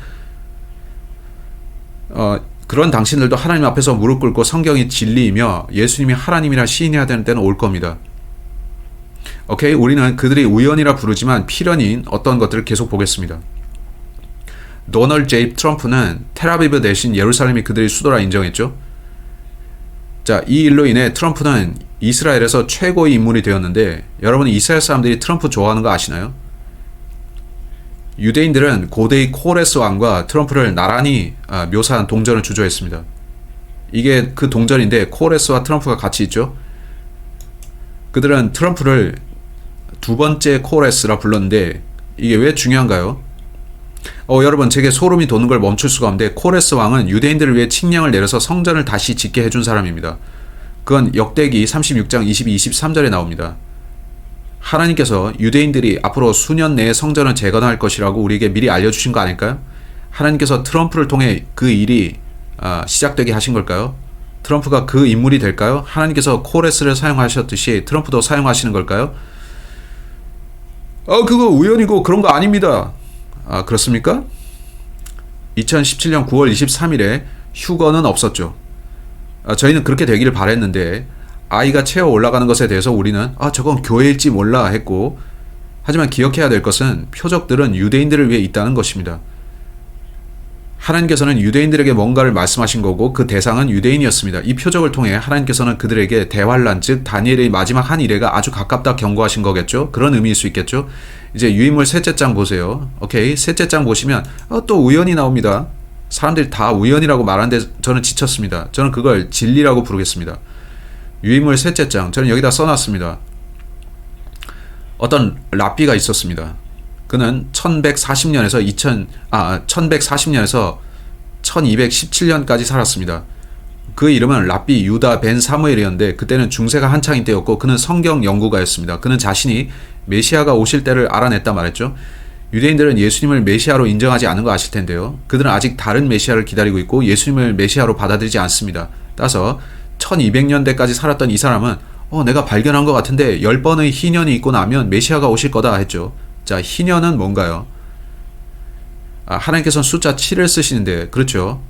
그런 당신들도 하나님 앞에서 무릎 꿇고 성경이 진리이며 예수님이 하나님이라 시인해야 되는 때는 올 겁니다. 오케이? 우리는 그들이 우연이라 부르지만 필연인 어떤 것들을 계속 보겠습니다. 도널드 J. 트럼프는 텔아비브 대신 예루살렘이 그들의 수도라 인정했죠. 자, 이 일로 인해 트럼프는 이스라엘에서 최고의 인물이 되었는데 여러분은 이스라엘 사람들이 트럼프 좋아하는 거 아시나요? 유대인들은 고대의 코레스 왕과 트럼프를 나란히 묘사한 동전을 주조했습니다. 이게 그 동전인데 코레스와 트럼프가 같이 있죠. 그들은 트럼프를 두 번째 코레스라 불렀는데 이게 왜 중요한가요? 여러분 제게 소름이 돋는 걸 멈출 수가 없는데 코레스 왕은 유대인들을 위해 칙령을 내려서 성전을 다시 짓게 해준 사람입니다. 그건 역대기 36장 22, 23절에 나옵니다. 하나님께서 유대인들이 앞으로 수년 내에 성전을 재건할 것이라고 우리에게 미리 알려주신 거 아닐까요? 하나님께서 트럼프를 통해 그 일이 시작되게 하신 걸까요? 트럼프가 그 인물이 될까요? 하나님께서 코레스를 사용하셨듯이 트럼프도 사용하시는 걸까요? 그거 우연이고 그런 거 아닙니다. 그렇습니까? 2017년 9월 23일에 휴거는 없었죠. 저희는 그렇게 되기를 바랬는데 아이가 채워 올라가는 것에 대해서 우리는 저건 교회일지 몰라 했고 하지만 기억해야 될 것은 표적들은 유대인들을 위해 있다는 것입니다. 하나님께서는 유대인들에게 뭔가를 말씀하신 거고 그 대상은 유대인이었습니다. 이 표적을 통해 하나님께서는 그들에게 대환란 즉 다니엘의 마지막 한 일회가 아주 가깝다 경고하신 거겠죠. 그런 의미일 수 있겠죠. 이제 유인물 셋째 장 보세요. 오케이, 셋째 장 보시면 또 우연이 나옵니다. 사람들이 다 우연이라고 말하는데 저는 지쳤습니다. 저는 그걸 진리라고 부르겠습니다. 유인물 셋째 장 저는 여기다 써놨습니다. 어떤 랍비가 있었습니다. 그는 1140년에서 1217년까지 살았습니다. 그 이름은 랍비 유다 벤 사무엘이었는데 그때는 중세가 한창인 때였고 그는 성경 연구가였습니다. 그는 자신이 메시아가 오실 때를 알아냈다 말했죠. 유대인들은 예수님을 메시아로 인정하지 않은 거 아실 텐데요. 그들은 아직 다른 메시아를 기다리고 있고 예수님을 메시아로 받아들이지 않습니다. 따라서 1200년대까지 살았던 이 사람은 내가 발견한 것 같은데 10번의 희년이 있고 나면 메시아가 오실 거다 했죠. 자, 희년은 뭔가요? 하나님께서는 숫자 7을 쓰시는데 그렇죠.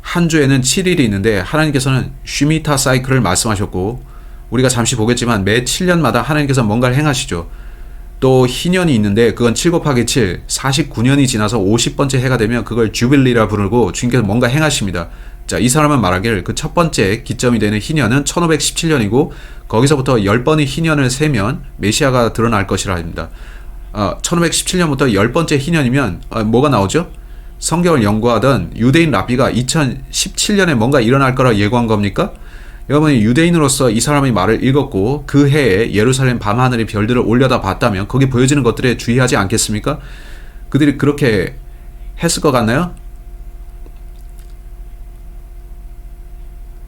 한 주에는 7일이 있는데 하나님께서는 쉬미타 사이클을 말씀하셨고 우리가 잠시 보겠지만 매 7년마다 하나님께서 뭔가를 행하시죠. 또 희년이 있는데 그건 7 곱하기 7, 49년이 지나서 50번째 해가 되면 그걸 주빌리라 부르고 주님께서 뭔가 행하십니다. 자, 이 사람은 말하기를 그 첫 번째 기점이 되는 희년은 1517년이고 거기서부터 10번의 희년을 세면 메시아가 드러날 것이라 합니다. 1517년부터 10번째 희년이면 뭐가 나오죠? 성경을 연구하던 유대인 랍비가 2017년에 뭔가 일어날 거라 예고한 겁니까? 여러분이 유대인으로서 이 사람의 말을 읽었고 그 해에 예루살렘 밤하늘의 별들을 올려다 봤다면 거기 보여지는 것들에 주의하지 않겠습니까? 그들이 그렇게 했을 것 같나요?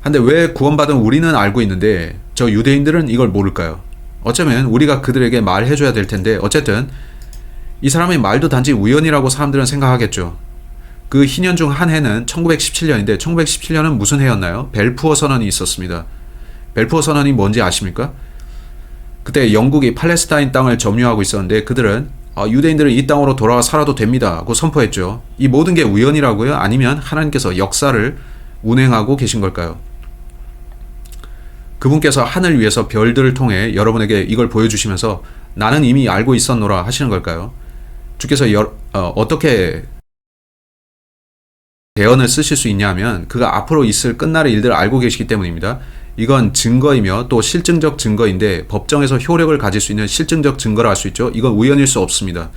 근데 왜 구원받은 우리는 알고 있는데 저 유대인들은 이걸 모를까요? 어쩌면 우리가 그들에게 말해줘야 될 텐데 어쨌든 이 사람의 말도 단지 우연이라고 사람들은 생각하겠죠. 그 희년 중 한 해는 1917년인데 1917년은 무슨 해였나요? 벨푸어 선언이 있었습니다. 벨푸어 선언이 뭔지 아십니까? 그때 영국이 팔레스타인 땅을 점유하고 있었는데 그들은 유대인들은 이 땅으로 돌아와 살아도 됩니다 고 선포했죠. 이 모든 게 우연이라고요? 아니면 하나님께서 역사를 운행하고 계신 걸까요? 그분께서 하늘 위에서 별들을 통해 여러분에게 이걸 보여주시면서 나는 이미 알고 있었노라 하시는 걸까요? 주께서 어떻게 대언을 쓰실 수 있냐 하면 그가 앞으로 있을 끝날의 일들을 알고 계시기 때문입니다. 이건 증거이며 또 실증적 증거인데 법정에서 효력을 가질 수 있는 실증적 증거라 할 수 있죠. 이건 우연일 수 없습니다.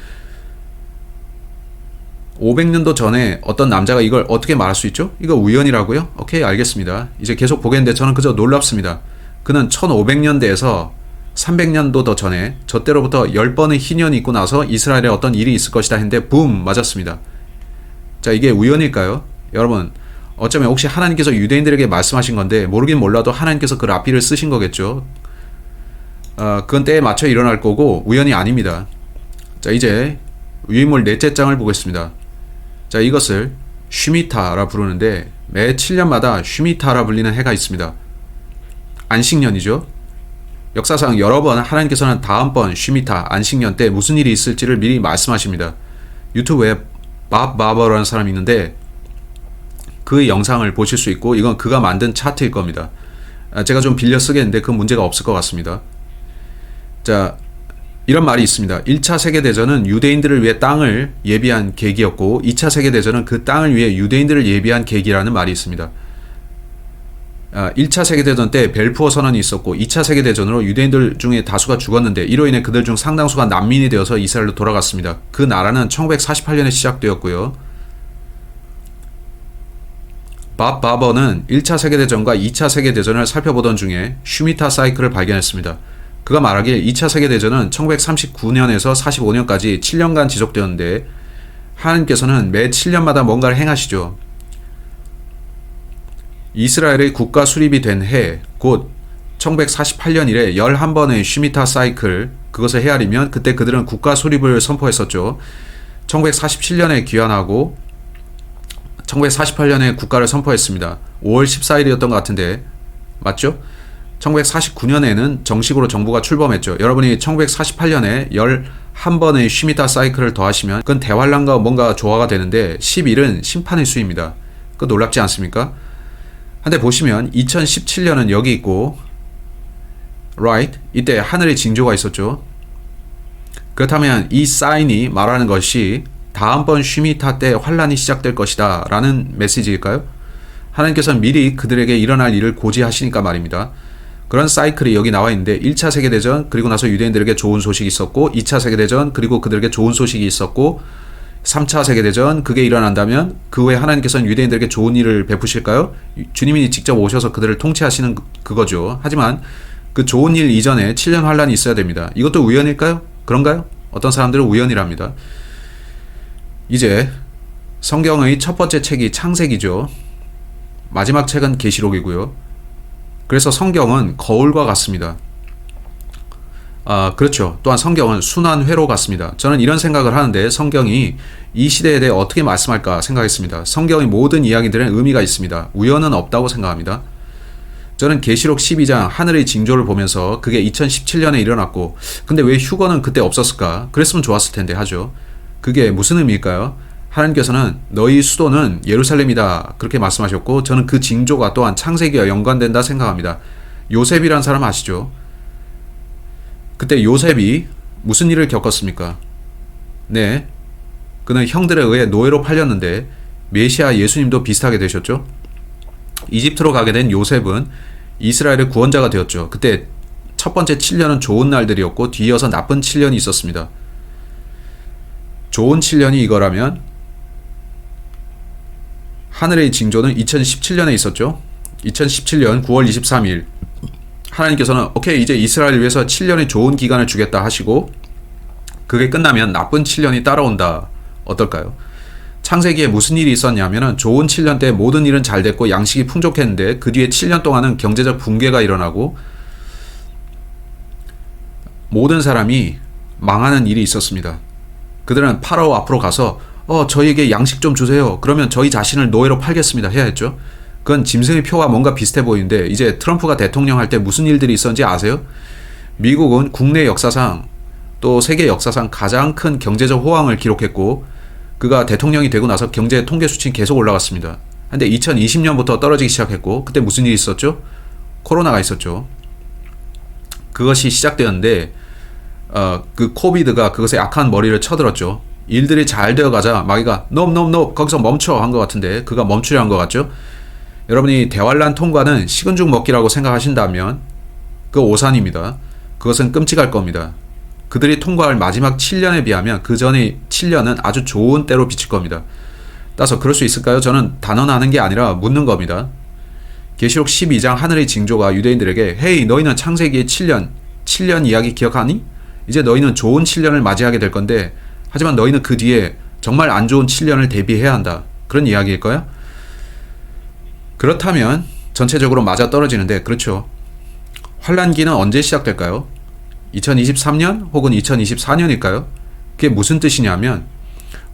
500년도 전에 어떤 남자가 이걸 어떻게 말할 수 있죠? 이거 우연이라고요? 오케이, 알겠습니다. 이제 계속 보겠는데 저는 그저 놀랍습니다. 그는 1500년대에서 300년도 더 전에 저 때로부터 10번의 희년이 있고 나서 이스라엘에 어떤 일이 있을 것이다 했는데 붐! 맞았습니다. 자, 이게 우연일까요? 여러분, 어쩌면 혹시 하나님께서 유대인들에게 말씀하신 건데 모르긴 몰라도 하나님께서 그 라피를 쓰신 거겠죠. 그건 때에 맞춰 일어날 거고 우연이 아닙니다. 자, 이제 유인물 넷째 장을 보겠습니다. 자, 이것을 쉬미타라 부르는데 매 7년마다 쉬미타라 불리는 해가 있습니다. 안식년이죠. 역사상 여러 번 하나님께서는 다음번 쉬미타 안식년 때 무슨 일이 있을지를 미리 말씀하십니다. 유튜브에 밥 바버라는 사람이 있는데 그 영상을 보실 수 있고 이건 그가 만든 차트일 겁니다. 제가 좀 빌려 쓰겠는데 그 문제가 없을 것 같습니다. 자, 이런 말이 있습니다. 1차 세계대전은 유대인들을 위해 땅을 예비한 계기였고 2차 세계대전은 그 땅을 위해 유대인들을 예비한 계기라는 말이 있습니다. 1차 세계대전 때 벨푸어 선언이 있었고 2차 세계대전으로 유대인들 중에 다수가 죽었는데 이로 인해 그들 중 상당수가 난민이 되어서 이스라엘로 돌아갔습니다. 그 나라는 1948년에 시작되었고요. 밥 바버는 1차 세계대전과 2차 세계대전을 살펴보던 중에 쉬미타 사이클을 발견했습니다. 그가 말하길 2차 세계대전은 1939년에서 45년까지 7년간 지속되었는데 하나님께서는 매 7년마다 뭔가를 행하시죠. 이스라엘의 국가 수립이 된 해, 곧 1948년 이래 11번의 쉬미타 사이클, 그것을 헤아리면 그때 그들은 국가 수립을 선포했었죠. 1947년에 귀환하고 1948년에 국가를 선포했습니다. 5월 14일이었던 것 같은데 맞죠? 1949년에는 정식으로 정부가 출범했죠. 여러분이 1948년에 11번의 쉬미타 사이클을 더하시면 그건 대환란과 뭔가 조화가 되는데 11은 심판의 수입니다. 그거 놀랍지 않습니까? 한데 보시면 2017년은 여기 있고 right? 이때 하늘의 징조가 있었죠. 그렇다면 이 사인이 말하는 것이 다음번 쉬미타 때 환란이 시작될 것이다 라는 메시지일까요? 하나님께서는 미리 그들에게 일어날 일을 고지하시니까 말입니다. 그런 사이클이 여기 나와 있는데 1차 세계대전 그리고 나서 유대인들에게 좋은 소식이 있었고 2차 세계대전 그리고 그들에게 좋은 소식이 있었고 3차 세계대전 그게 일어난다면 그 후에 하나님께서는 유대인들에게 좋은 일을 베푸실까요? 주님이 직접 오셔서 그들을 통치하시는 그거죠. 하지만 그 좋은 일 이전에 7년 환란이 있어야 됩니다. 이것도 우연일까요? 그런가요? 어떤 사람들은 우연이랍니다. 이제 성경의 첫 번째 책이 창세기죠. 마지막 책은 계시록이고요. 그래서 성경은 거울과 같습니다. 그렇죠. 또한 성경은 순환 회로 같습니다. 저는 이런 생각을 하는데 성경이 이 시대에 대해 어떻게 말씀할까 생각했습니다. 성경의 모든 이야기들은 의미가 있습니다. 우연은 없다고 생각합니다. 저는 계시록 12장 하늘의 징조를 보면서 그게 2017년에 일어났고 근데 왜 휴거는 그때 없었을까? 그랬으면 좋았을 텐데 하죠. 그게 무슨 의미일까요? 하나님께서는 너희 수도는 예루살렘이다 그렇게 말씀하셨고 저는 그 징조가 또한 창세기와 연관된다 생각합니다. 요셉이란 사람 아시죠? 그때 요셉이 무슨 일을 겪었습니까? 네, 그는 형들에 의해 노예로 팔렸는데 메시아 예수님도 비슷하게 되셨죠? 이집트로 가게 된 요셉은 이스라엘의 구원자가 되었죠. 그때 첫 번째 7년은 좋은 날들이었고 뒤이어서 나쁜 7년이 있었습니다. 좋은 7년이 이거라면 하늘의 징조는 2017년에 있었죠. 2017년 9월 23일 하나님께서는 오케이 이제 이스라엘을 위해서 7년의 좋은 기간을 주겠다 하시고 그게 끝나면 나쁜 7년이 따라온다. 어떨까요? 창세기에 무슨 일이 있었냐면은 좋은 7년 때 모든 일은 잘 됐고 양식이 풍족했는데 그 뒤에 7년 동안은 경제적 붕괴가 일어나고 모든 사람이 망하는 일이 있었습니다. 그들은 파라오 앞으로 가서 저희에게 양식 좀 주세요. 그러면 저희 자신을 노예로 팔겠습니다. 해야 했죠. 그건 짐승의 표와 뭔가 비슷해 보이는데 이제 트럼프가 대통령 할 때 무슨 일들이 있었는지 아세요? 미국은 국내 역사상 또 세계 역사상 가장 큰 경제적 호황을 기록했고 그가 대통령이 되고 나서 경제 통계 수치는 계속 올라갔습니다. 근데 2020년부터 떨어지기 시작했고 그때 무슨 일이 있었죠? 코로나가 있었죠. 그것이 시작되었는데 그 코비드가 그것에 악한 머리를 쳐들었죠. 일들이 잘 되어가자 마귀가 No 거기서 멈춰 한 것 같은데 그가 멈추려 한 것 같죠. 여러분이 대환란 통과는 식은 죽 먹기라고 생각하신다면 그 오산입니다. 그것은 끔찍할 겁니다. 그들이 통과할 마지막 7년에 비하면 그 전의 7년은 아주 좋은 때로 비칠 겁니다. 따라서 그럴 수 있을까요? 저는 단언하는 게 아니라 묻는 겁니다. 계시록 12장 하늘의 징조가 유대인들에게 헤이 너희는 창세기의 7년 이야기 기억하니? 이제 너희는 좋은 7년을 맞이하게 될 건데 하지만 너희는 그 뒤에 정말 안 좋은 7년을 대비해야 한다. 그런 이야기일까요? 그렇다면 전체적으로 맞아 떨어지는데 그렇죠. 환란기는 언제 시작될까요? 2023년 혹은 2024년일까요? 그게 무슨 뜻이냐면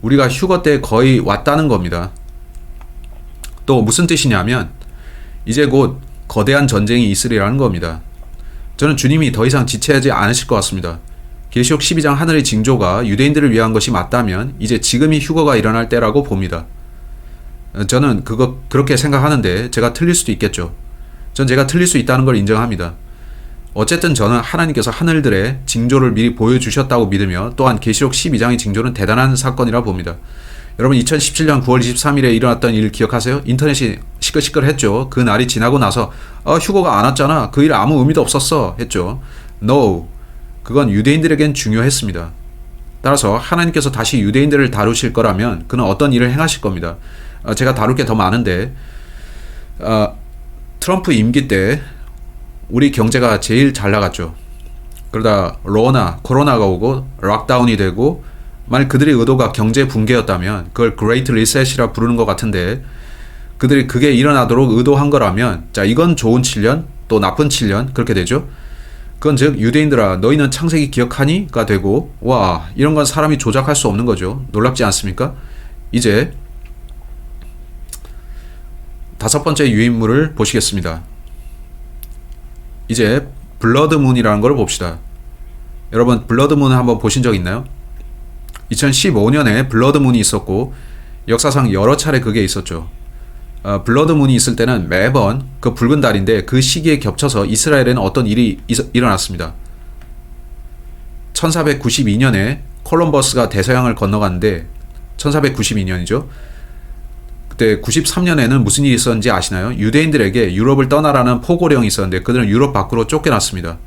우리가 휴거 때 거의 왔다는 겁니다. 또 무슨 뜻이냐면 이제 곧 거대한 전쟁이 있으리라는 겁니다. 저는 주님이 더 이상 지체하지 않으실 것 같습니다. 계시록 12장 하늘의 징조가 유대인들을 위한 것이 맞다면 이제 지금이 휴거가 일어날 때라고 봅니다. 저는 그렇게 생각하는데 제가 틀릴 수도 있겠죠. 전 제가 틀릴 수 있다는 걸 인정합니다. 어쨌든 저는 하나님께서 하늘들의 징조를 미리 보여주셨다고 믿으며 또한 계시록 12장의 징조는 대단한 사건이라 봅니다. 여러분 2017년 9월 23일에 일어났던 일 기억하세요? 인터넷이 시끌시끌했죠. 그 날이 지나고 나서 휴거가 안 왔잖아. 그 일 아무 의미도 없었어 했죠. No. 그건 유대인들에겐 중요했습니다. 따라서 하나님께서 다시 유대인들을 다루실 거라면 그는 어떤 일을 행하실 겁니다. 제가 다룰 게 더 많은데 트럼프 임기 때 우리 경제가 제일 잘 나갔죠. 그러다 코로나가 오고 락다운이 되고 만약 그들의 의도가 경제 붕괴였다면 그걸 Great Reset이라 부르는 것 같은데 그들이 그게 일어나도록 의도한 거라면 자 이건 좋은 7년 또 나쁜 7년 그렇게 되죠. 그건 즉 유대인들아 너희는 창세기 기억하니?가 되고 와 이런 건 사람이 조작할 수 없는 거죠. 놀랍지 않습니까? 이제 다섯 번째 유인물을 보시겠습니다. 이제 블러드문이라는 걸 봅시다. 여러분 블러드문을 한번 보신 적 있나요? 2015년에 블러드문이 있었고 역사상 여러 차례 그게 있었죠. 블러드문이 있을 때는 매번 그 붉은 달인데 그 시기에 겹쳐서 이스라엘에는 어떤 일이 일어났습니다. 1492년에 콜럼버스가 대서양을 건너갔는데 1492년이죠. 그때 93년에는 무슨 일이 있었는지 아시나요? 유대인들에게 유럽을 떠나라는 포고령이 있었는데 그들은 유럽 밖으로 쫓겨났습니다.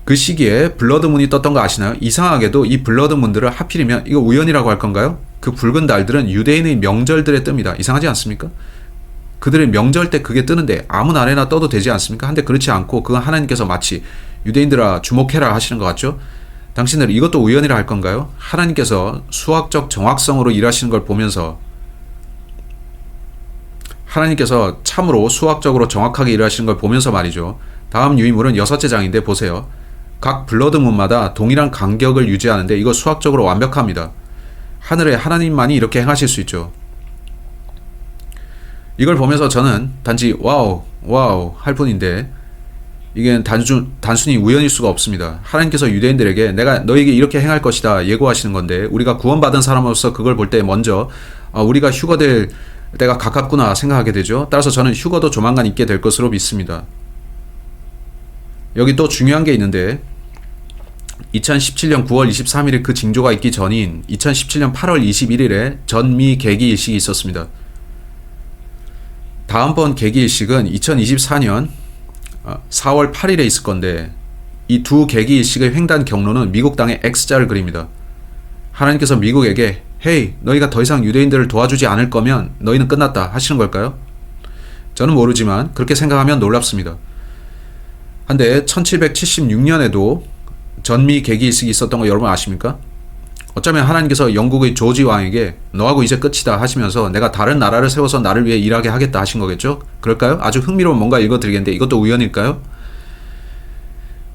그 시기에 블러드문이 떴던 거 아시나요? 이상하게도 이 블러드문들을 하필이면 이거 우연이라고 할 건가요? 그 붉은 달들은 유대인의 명절들에 뜹니다. 이상하지 않습니까? 그들의 명절 때 그게 뜨는데 아무 날에나 떠도 되지 않습니까? 근데 그렇지 않고 그건 하나님께서 마치 유대인들아 주목해라 하시는 것 같죠? 당신들 이것도 우연이라 할 건가요? 하나님께서 수학적 정확성으로 일하시는 걸 보면서 하나님께서 참으로 수학적으로 정확하게 일하시는 걸 보면서 말이죠. 다음 유인물은 6째 장인데 보세요. 각 블러드문마다 동일한 간격을 유지하는데 이거 수학적으로 완벽합니다. 하늘에 하나님만이 이렇게 행하실 수 있죠. 이걸 보면서 저는 단지 와우 할 뿐인데 이게 단순히 우연일 수가 없습니다. 하나님께서 유대인들에게 내가 너에게 이렇게 행할 것이다 예고하시는 건데 우리가 구원받은 사람으로서 그걸 볼 때 먼저 우리가 휴거될 때가 가깝구나 생각하게 되죠. 따라서 저는 휴거도 조만간 있게 될 것으로 믿습니다. 여기 또 중요한 게 있는데 2017년 9월 23일에 그 징조가 있기 전인 2017년 8월 21일에 전미 계기일식이 있었습니다. 다음번 계기일식은 2024년 4월 8일에 있을 건데 이 두 계기일식의 횡단 경로는 미국 땅에 X자를 그립니다. 하나님께서 미국에게 헤이 너희가 더 이상 유대인들을 도와주지 않을 거면 너희는 끝났다 하시는 걸까요? 저는 모르지만 그렇게 생각하면 놀랍습니다. 한데 1776년에도 전미 계기일식이 있었던 거 여러분 아십니까? 어쩌면 하나님께서 영국의 조지 왕에게 너하고 이제 끝이다 하시면서 내가 다른 나라를 세워서 나를 위해 일하게 하겠다 하신 거겠죠? 그럴까요? 아주 흥미로운 뭔가 읽어드리겠는데 이것도 우연일까요?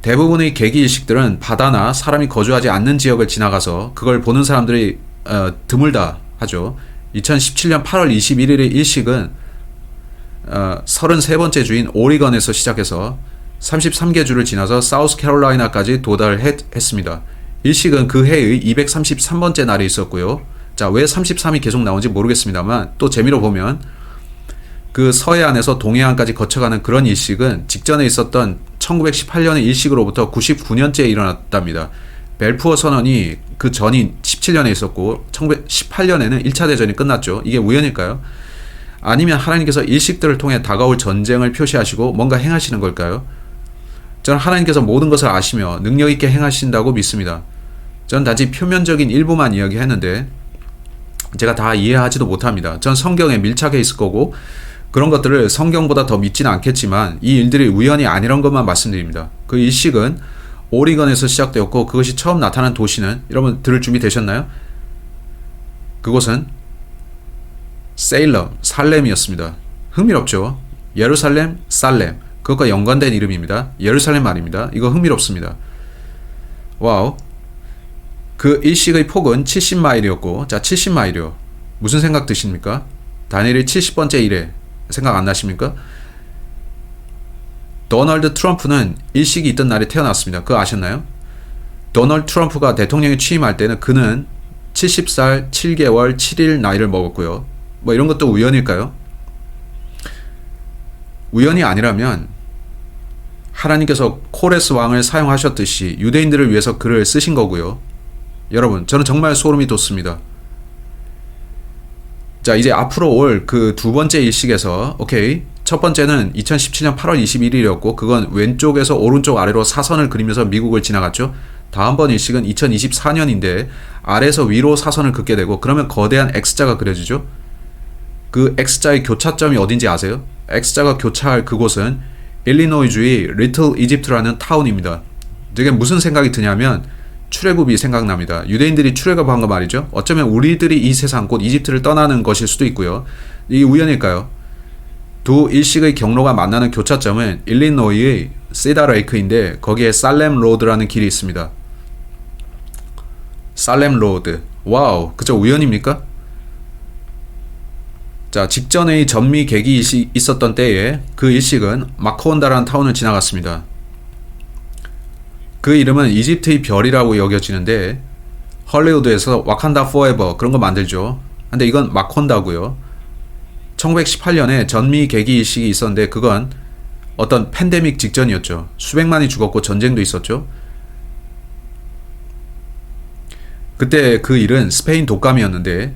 대부분의 계기일식들은 바다나 사람이 거주하지 않는 지역을 지나가서 그걸 보는 사람들이 드물다 하죠. 2017년 8월 21일의 일식은 33번째 주인 오리건에서 시작해서 33개 주를 지나서 사우스캐롤라이나까지 도달했습니다. 일식은 그 해의 233번째 날에 있었고요. 자, 왜 33이 계속 나오는지 모르겠습니다만 또 재미로 보면 그 서해안에서 동해안까지 거쳐가는 그런 일식은 직전에 있었던 1918년의 일식으로부터 99년째에 일어났답니다. 벨푸어 선언이 그 전인 17년에 있었고 1918년에는 1차 대전이 끝났죠. 이게 우연일까요? 아니면 하나님께서 일식들을 통해 다가올 전쟁을 표시하시고 뭔가 행하시는 걸까요? 저는 하나님께서 모든 것을 아시며 능력 있게 행하신다고 믿습니다. 저는 단지 표면적인 일부만 이야기했는데 제가 다 이해하지도 못합니다. 전 성경에 밀착해 있을 거고 그런 것들을 성경보다 더 믿지는 않겠지만 이 일들이 우연이 아니란 것만 말씀드립니다. 그 일식은 오리건에서 시작되었고 그것이 처음 나타난 도시는 여러분 들을 준비 되셨나요? 그곳은 세일럼, 살렘이었습니다. 흥미롭죠? 예루살렘, 살렘. 그것과 연관된 이름입니다. 예루살렘 말입니다. 이거 흥미롭습니다. 와우. 그 일식의 폭은 70마일이었고, 자, 70마일이요. 무슨 생각 드십니까? 다니엘의 70번째 일에 생각 안 나십니까? 도널드 트럼프는 일식이 있던 날에 태어났습니다. 그거 아셨나요? 도널드 트럼프가 대통령에 취임할 때는 그는 70살 7개월 7일 나이를 먹었고요. 뭐 이런 것도 우연일까요? 우연이 아니라면 하나님께서 코레스 왕을 사용하셨듯이 유대인들을 위해서 글을 쓰신 거고요. 여러분, 저는 정말 소름이 돋습니다. 자, 이제 앞으로 올 그 두 번째 일식에서 오케이. 첫 번째는 2017년 8월 21일이었고 그건 왼쪽에서 오른쪽 아래로 사선을 그리면서 미국을 지나갔죠. 다음번 일식은 2024년인데 아래에서 위로 사선을 긋게 되고 그러면 거대한 X자가 그려지죠. 그 X자의 교차점이 어딘지 아세요? X자가 교차할 그곳은 일리노이주의 리틀 이집트라는 타운입니다. 이게 무슨 생각이 드냐면 출애굽이 생각납니다. 유대인들이 출애굽한 거 말이죠. 어쩌면 우리들이 이 세상 곧 이집트를 떠나는 것일 수도 있고요. 이게 우연일까요? 두 일식의 경로가 만나는 교차점은 일리노이의 시다레이크인데 거기에 살렘 로드라는 길이 있습니다. 살렘 로드. 와우, 그저 우연입니까? 자, 직전의 전미 계기 일식이 있었던 때에 그 일식은 마코온다라는 타운을 지나갔습니다. 그 이름은 이집트의 별이라고 여겨지는데 헐리우드에서 와칸다 포에버 그런 거 만들죠. 근데 이건 마콘다고요. 1918년에 전미 계기 일식이 있었는데 그건 어떤 팬데믹 직전이었죠. 수백만이 죽었고 전쟁도 있었죠. 그때 그 일은 스페인 독감이었는데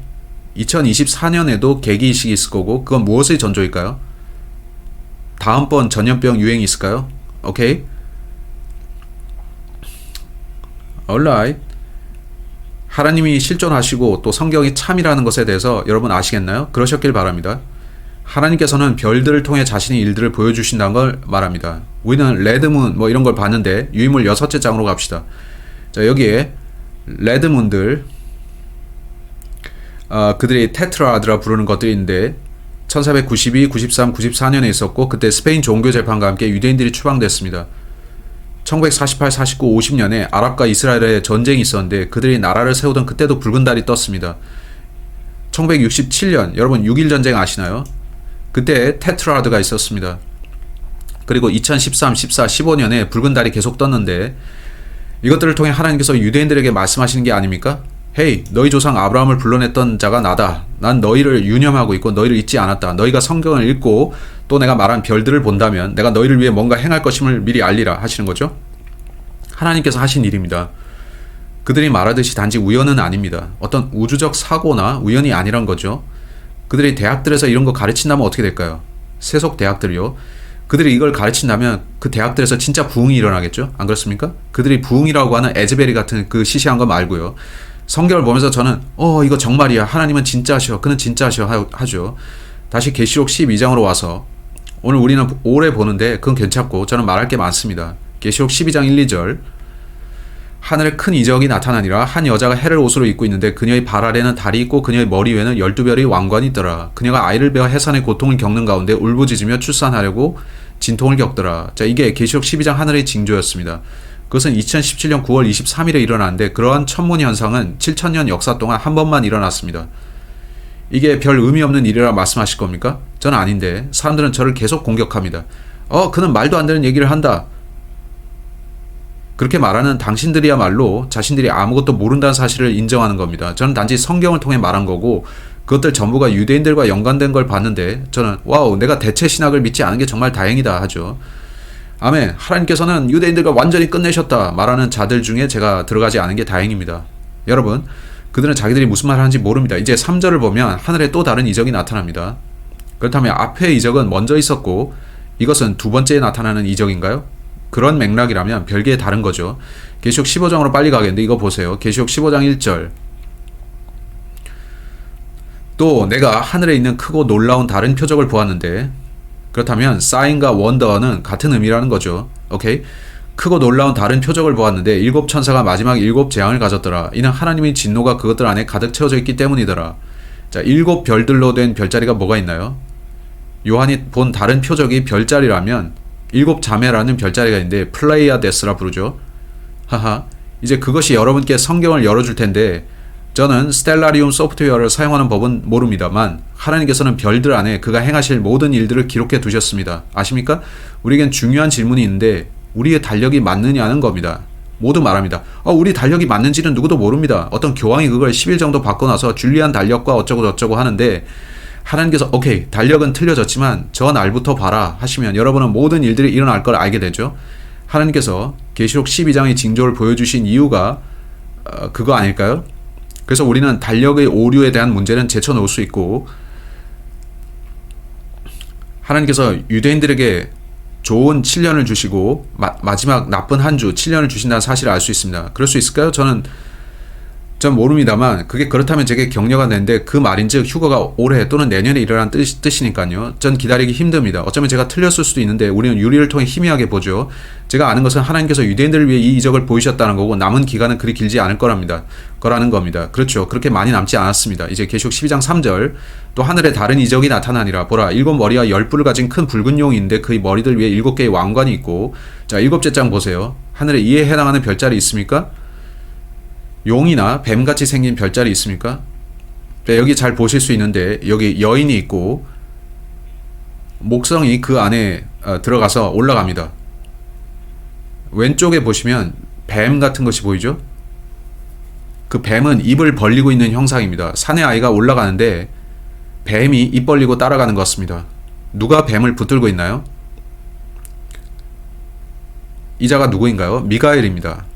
2024년에도 계기 일식이 있을 거고 그건 무엇의 전조일까요? 다음번 전염병 유행이 있을까요? 오케이? alright. 하나님이 실존하시고 또 성경이 참이라는 것에 대해서 여러분 아시겠나요? 그러셨길 바랍니다. 하나님께서는 별들을 통해 자신의 일들을 보여주신다는 걸 말합니다. 우리는 레드문 뭐 이런 걸 봤는데 유인물 6째 장으로 갑시다. 자, 여기에 레드문들 그들이 테트라드라 부르는 것들이 있는데 1492, 93, 94년에 있었고 그때 스페인 종교 재판과 함께 유대인들이 추방됐습니다. 1948, 49, 50년에 아랍과 이스라엘의 전쟁이 있었는데 그들이 나라를 세우던 그때도 붉은 달이 떴습니다. 1967년 여러분 6.1 전쟁 아시나요? 그때 테트라드가 있었습니다. 그리고 2013, 14, 15년에 붉은 달이 계속 떴는데 이것들을 통해 하나님께서 유대인들에게 말씀하시는 게 아닙니까? 헤이, 너희 조상 아브라함을 불러냈던 자가 나다. 난 너희를 유념하고 있고 너희를 잊지 않았다. 너희가 성경을 읽고 또 내가 말한 별들을 본다면 내가 너희를 위해 뭔가 행할 것임을 미리 알리라 하시는 거죠. 하나님께서 하신 일입니다. 그들이 말하듯이 단지 우연은 아닙니다. 어떤 우주적 사고나 우연이 아니란 거죠. 그들이 대학들에서 이런 거 가르친다면 어떻게 될까요? 세속 대학들이요. 그들이 이걸 가르친다면 그 대학들에서 진짜 부흥이 일어나겠죠? 안 그렇습니까? 그들이 부흥이라고 하는 에즈베리 같은 그 시시한 거 말고요. 성경을 보면서 저는 이거 정말이야. 하나님은 진짜셔. 그는 진짜셔 하죠. 다시 계시록 12장으로 와서 오늘 우리는 오래 보는데 그건 괜찮고 저는 말할 게 많습니다. 계시록 12장 1, 2절 하늘에 큰 이적이 나타나니라. 한 여자가 해를 옷으로 입고 있는데 그녀의 발 아래는 달이 있고 그녀의 머리 위에는 12별의 왕관이 있더라. 그녀가 아이를 베어 해산의 고통을 겪는 가운데 울부짖으며 출산하려고 진통을 겪더라. 자, 이게 계시록 12장 하늘의 징조였습니다. 그것은 2017년 9월 23일에 일어났는데 그러한 천문 현상은 7000년 역사 동안 한 번만 일어났습니다. 이게 별 의미 없는 일이라 말씀하실 겁니까? 전 아닌데 사람들은 저를 계속 공격합니다. 그는 말도 안 되는 얘기를 한다. 그렇게 말하는 당신들이야말로 자신들이 아무것도 모른다는 사실을 인정하는 겁니다. 저는 단지 성경을 통해 말한 거고 그것들 전부가 유대인들과 연관된 걸 봤는데 저는 와우, 내가 대체 신학을 믿지 않은 게 정말 다행이다 하죠. 아멘. 하나님께서는 유대인들과 완전히 끝내셨다 말하는 자들 중에 제가 들어가지 않은 게 다행입니다. 여러분, 그들은 자기들이 무슨 말을 하는지 모릅니다. 이제 3절을 보면 하늘에 또 다른 이적이 나타납니다. 그렇다면 앞의 이적은 먼저 있었고 이것은 두 번째에 나타나는 이적인가요? 그런 맥락이라면 별개의 다른 거죠. 계시록 15장으로 빨리 가겠는데 이거 보세요. 계시록 15장 1절. 또 내가 하늘에 있는 크고 놀라운 다른 표적을 보았는데, 그렇다면 사인과 원더는 같은 의미라는 거죠. 오케이? 크고 놀라운 다른 표적을 보았는데 일곱 천사가 마지막 일곱 재앙을 가졌더라. 이는 하나님의 진노가 그것들 안에 가득 채워져 있기 때문이더라. 자, 일곱 별들로 된 별자리가 뭐가 있나요? 요한이 본 다른 표적이 별자리라면 일곱 자매라는 별자리가 있는데 플레이아데스라 부르죠. 하하. 이제 그것이 여러분께 성경을 열어줄 텐데 저는 스텔라리움 소프트웨어를 사용하는 법은 모릅니다만 하나님께서는 별들 안에 그가 행하실 모든 일들을 기록해 두셨습니다. 아십니까? 우리에겐 중요한 질문이 있는데 우리의 달력이 맞느냐는 겁니다. 모두 말합니다. 우리 달력이 맞는지는 누구도 모릅니다. 어떤 교황이 그걸 10일 정도 받고 나서 줄리안 달력과 어쩌고 저쩌고 하는데 하나님께서 오케이, 달력은 틀려졌지만 저 날부터 봐라 하시면 여러분은 모든 일들이 일어날 걸 알게 되죠. 하나님께서 계시록 12장의 징조를 보여주신 이유가 그거 아닐까요? 그래서 우리는 달력의 오류에 대한 문제는 제쳐놓을 수 있고 하나님께서 유대인들에게 좋은 7년을 주시고 마지막 나쁜 한 주 7년을 주신다는 사실을 알 수 있습니다. 그럴 수 있을까요? 전 모릅니다만 그게 그렇다면 제게 격려가 되는데 그 말인즉 휴거가 올해 또는 내년에 일어난 뜻이니까요. 전 기다리기 힘듭니다. 어쩌면 제가 틀렸을 수도 있는데 우리는 유리를 통해 희미하게 보죠. 제가 아는 것은 하나님께서 유대인들을 위해 이 이적을 보이셨다는 거고 남은 기간은 그리 길지 않을 거라는 겁니다. 그렇죠. 그렇게 많이 남지 않았습니다. 이제 계시록 12장 3절 또 하늘에 다른 이적이 나타나니라. 보라, 일곱 머리와 열 뿔을 가진 큰 붉은 용이 있는데 그의 머리들 위에 일곱 개의 왕관이 있고, 자, 일곱째 장 보세요. 하늘에 이에 해당하는 별자리 있습니까? 용이나 뱀같이 생긴 별자리 있습니까? 네, 여기 잘 보실 수 있는데 여기 여인이 있고 목성이 그 안에 들어가서 올라갑니다. 왼쪽에 보시면 뱀 같은 것이 보이죠? 그 뱀은 입을 벌리고 있는 형상입니다. 산의 아이가 올라가는데 뱀이 입 벌리고 따라가는 것 같습니다. 누가 뱀을 붙들고 있나요? 이 자가 누구인가요? 미가엘입니다.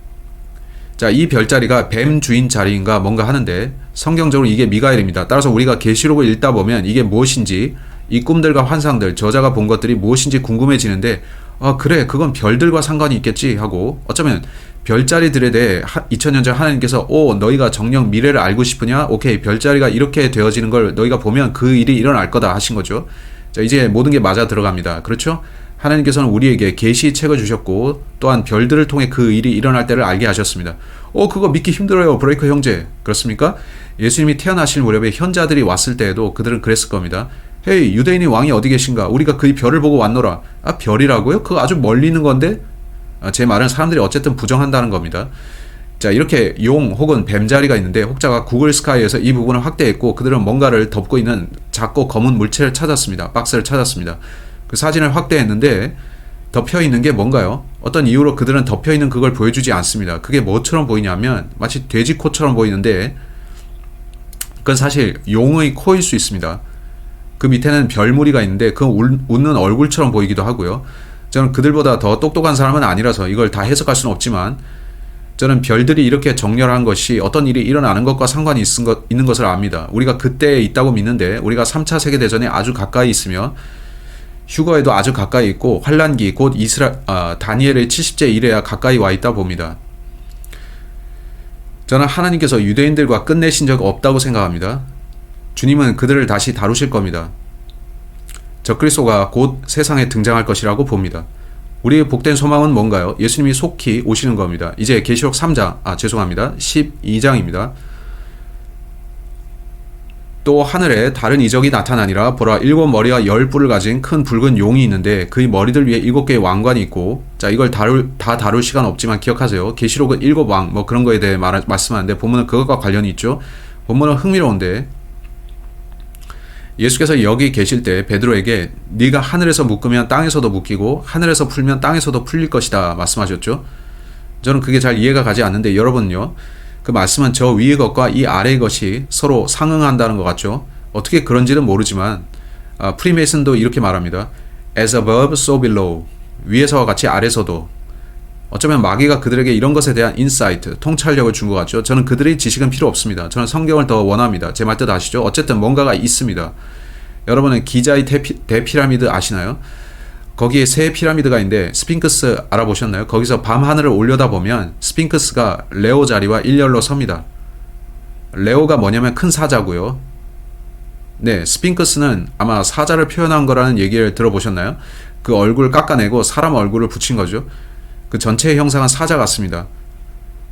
자, 이 별자리가 뱀 주인 자리인가 뭔가 하는데 성경적으로 이게 미가엘입니다. 따라서 우리가 계시록을 읽다 보면 이게 무엇인지 이 꿈들과 환상들, 저자가 본 것들이 무엇인지 궁금해지는데 그래, 그건 별들과 상관이 있겠지 하고 어쩌면 별자리들에 대해 2000년 전 하나님께서 너희가 정녕 미래를 알고 싶으냐? 오케이, 별자리가 이렇게 되어지는 걸 너희가 보면 그 일이 일어날 거다 하신 거죠. 자, 이제 모든 게 맞아 들어갑니다. 그렇죠? 하나님께서는 우리에게 계시책을 주셨고 또한 별들을 통해 그 일이 일어날 때를 알게 하셨습니다. 그거 믿기 힘들어요, 브레이커 형제. 그렇습니까? 예수님이 태어나실 무렵에 현자들이 왔을 때에도 그들은 그랬을 겁니다. 헤이, 유대인의 왕이 어디 계신가? 우리가 그의 별을 보고 왔노라. 별이라고요? 그거 아주 멀리 있는 건데? 제 말은 사람들이 어쨌든 부정한다는 겁니다. 자, 이렇게 용 혹은 뱀자리가 있는데 혹자가 구글 스카이에서 이 부분을 확대했고 그들은 뭔가를 덮고 있는 작고 검은 물체를 찾았습니다. 박스를 찾았습니다. 그 사진을 확대했는데 덮여 있는 게 뭔가요? 어떤 이유로 그들은 덮여 있는 그걸 보여주지 않습니다. 그게 뭐처럼 보이냐면 마치 돼지 코처럼 보이는데 그건 사실 용의 코일 수 있습니다. 그 밑에는 별무리가 있는데 그 웃는 얼굴처럼 보이기도 하고요. 저는 그들보다 더 똑똑한 사람은 아니라서 이걸 다 해석할 수는 없지만 저는 별들이 이렇게 정렬한 것이 어떤 일이 일어나는 것과 상관이 있는 것을 압니다. 우리가 그때에 있다고 믿는데 우리가 3차 세계대전에 아주 가까이 있으며 휴거에도 아주 가까이 있고 환란기 곧 다니엘의 70제 이래야 가까이 와 있다 봅니다. 저는 하나님께서 유대인들과 끝내신 적 없다고 생각합니다. 주님은 그들을 다시 다루실 겁니다. 적그리스도가 곧 세상에 등장할 것이라고 봅니다. 우리의 복된 소망은 뭔가요? 예수님이 속히 오시는 겁니다. 이제 계시록 3장, 12장입니다. 또 하늘에 다른 이적이 나타나니라. 보라, 일곱 머리와 열 뿔을 가진 큰 붉은 용이 있는데 그의 머리들 위에 일곱 개의 왕관이 있고, 자, 이걸 다 다룰 시간 없지만 기억하세요. 계시록은 일곱 왕 그런 거에 대해 말씀하는데 본문은 그것과 관련이 있죠. 본문은 흥미로운데 예수께서 여기 계실 때 베드로에게 네가 하늘에서 묶으면 땅에서도 묶이고 하늘에서 풀면 땅에서도 풀릴 것이다 말씀하셨죠. 저는 그게 잘 이해가 가지 않는데 여러분요, 그 말씀은 저 위의 것과 이 아래의 것이 서로 상응한다는 것 같죠. 어떻게 그런지는 모르지만 프리메이슨도 이렇게 말합니다. As above, so below. 위에서와 같이 아래서도. 어쩌면 마귀가 그들에게 이런 것에 대한 인사이트, 통찰력을 준 것 같죠. 저는 그들의 지식은 필요 없습니다. 저는 성경을 더 원합니다. 제 말 뜻 아시죠? 어쨌든 뭔가가 있습니다. 여러분은 기자의 대피라미드 아시나요? 거기에 세 피라미드가 있는데 스핑크스 알아보셨나요? 거기서 밤하늘을 올려다보면 스핑크스가 레오 자리와 일렬로 섭니다. 레오가 뭐냐면 큰 사자고요. 네, 스핑크스는 아마 사자를 표현한 거라는 얘기를 들어보셨나요? 그 얼굴 깎아내고 사람 얼굴을 붙인 거죠. 그 전체의 형상은 사자 같습니다.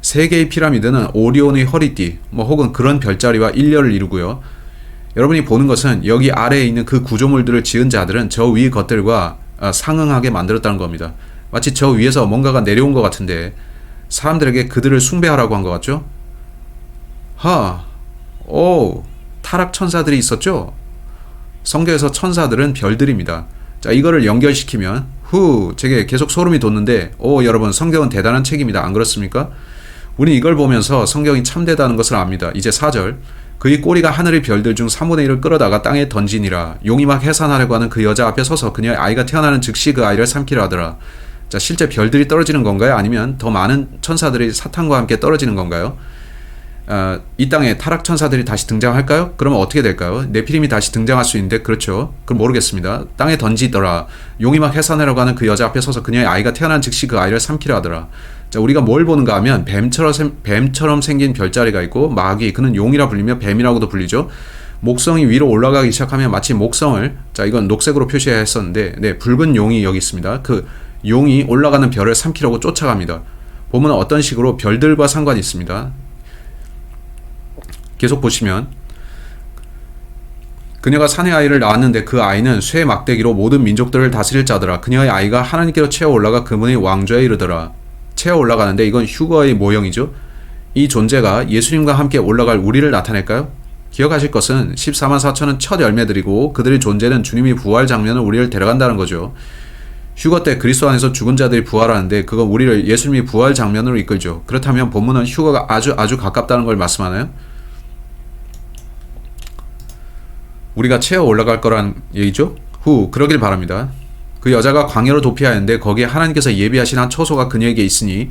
세 개의 피라미드는 오리온의 허리띠, 혹은 그런 별자리와 일렬을 이루고요. 여러분이 보는 것은 여기 아래에 있는 그 구조물들을 지은 자들은 저 위 것들과 상응하게 만들었다는 겁니다. 마치 저 위에서 뭔가가 내려온 것 같은데 사람들에게 그들을 숭배하라고 한 것 같죠? 타락 천사들이 있었죠? 성경에서 천사들은 별들입니다. 자, 이거를 연결시키면 제게 계속 소름이 돋는데 여러분, 성경은 대단한 책입니다. 안 그렇습니까? 우린 이걸 보면서 성경이 참되다는 것을 압니다. 이제 4절. 그의 꼬리가 하늘의 별들 중 3분의 1을 끌어다가 땅에 던지니라. 용이 막 해산하려고 하는 그 여자 앞에 서서 그녀의 아이가 태어나는 즉시 그 아이를 삼키려 하더라. 자, 실제 별들이 떨어지는 건가요? 아니면 더 많은 천사들이 사탄과 함께 떨어지는 건가요? 이 땅에 타락 천사들이 다시 등장할까요? 그러면 어떻게 될까요? 네피림이 다시 등장할 수 있는데, 그렇죠. 그럼 모르겠습니다. 땅에 던지더라. 용이 막 해산하려고 하는 그 여자 앞에 서서 그녀의 아이가 태어난 즉시 그 아이를 삼키려 하더라. 자, 우리가 뭘 보는가 하면 뱀처럼 생긴 별자리가 있고, 마귀, 그는 용이라 불리며 뱀이라고도 불리죠. 목성이 위로 올라가기 시작하면 마치 목성을, 자, 이건 녹색으로 표시했었는데, 네, 붉은 용이 여기 있습니다. 그 용이 올라가는 별을 삼키려고 쫓아갑니다. 보면 어떤 식으로 별들과 상관이 있습니다. 계속 보시면 그녀가 사내 아이를 낳았는데 그 아이는 쇠 막대기로 모든 민족들을 다스릴 자더라. 그녀의 아이가 하나님께로 채워 올라가 그분의 왕좌에 이르더라. 채워 올라가는데 이건 휴거의 모형이죠. 이 존재가 예수님과 함께 올라갈 우리를 나타낼까요? 기억하실 것은 14만 4천은 첫 열매들이고 그들의 존재는 주님이 부활 장면을 우리를 데려간다는 거죠. 휴거 때 그리스도 안에서 죽은 자들이 부활하는데 그건 우리를 예수님이 부활 장면으로 이끌죠. 그렇다면 본문은 휴거가 아주 가깝다는 걸 말씀하나요? 우리가 채워 올라갈 거란 얘기죠? 그러길 바랍니다. 그 여자가 광야로 도피하였는데 거기에 하나님께서 예비하신 한 처소가 그녀에게 있으니,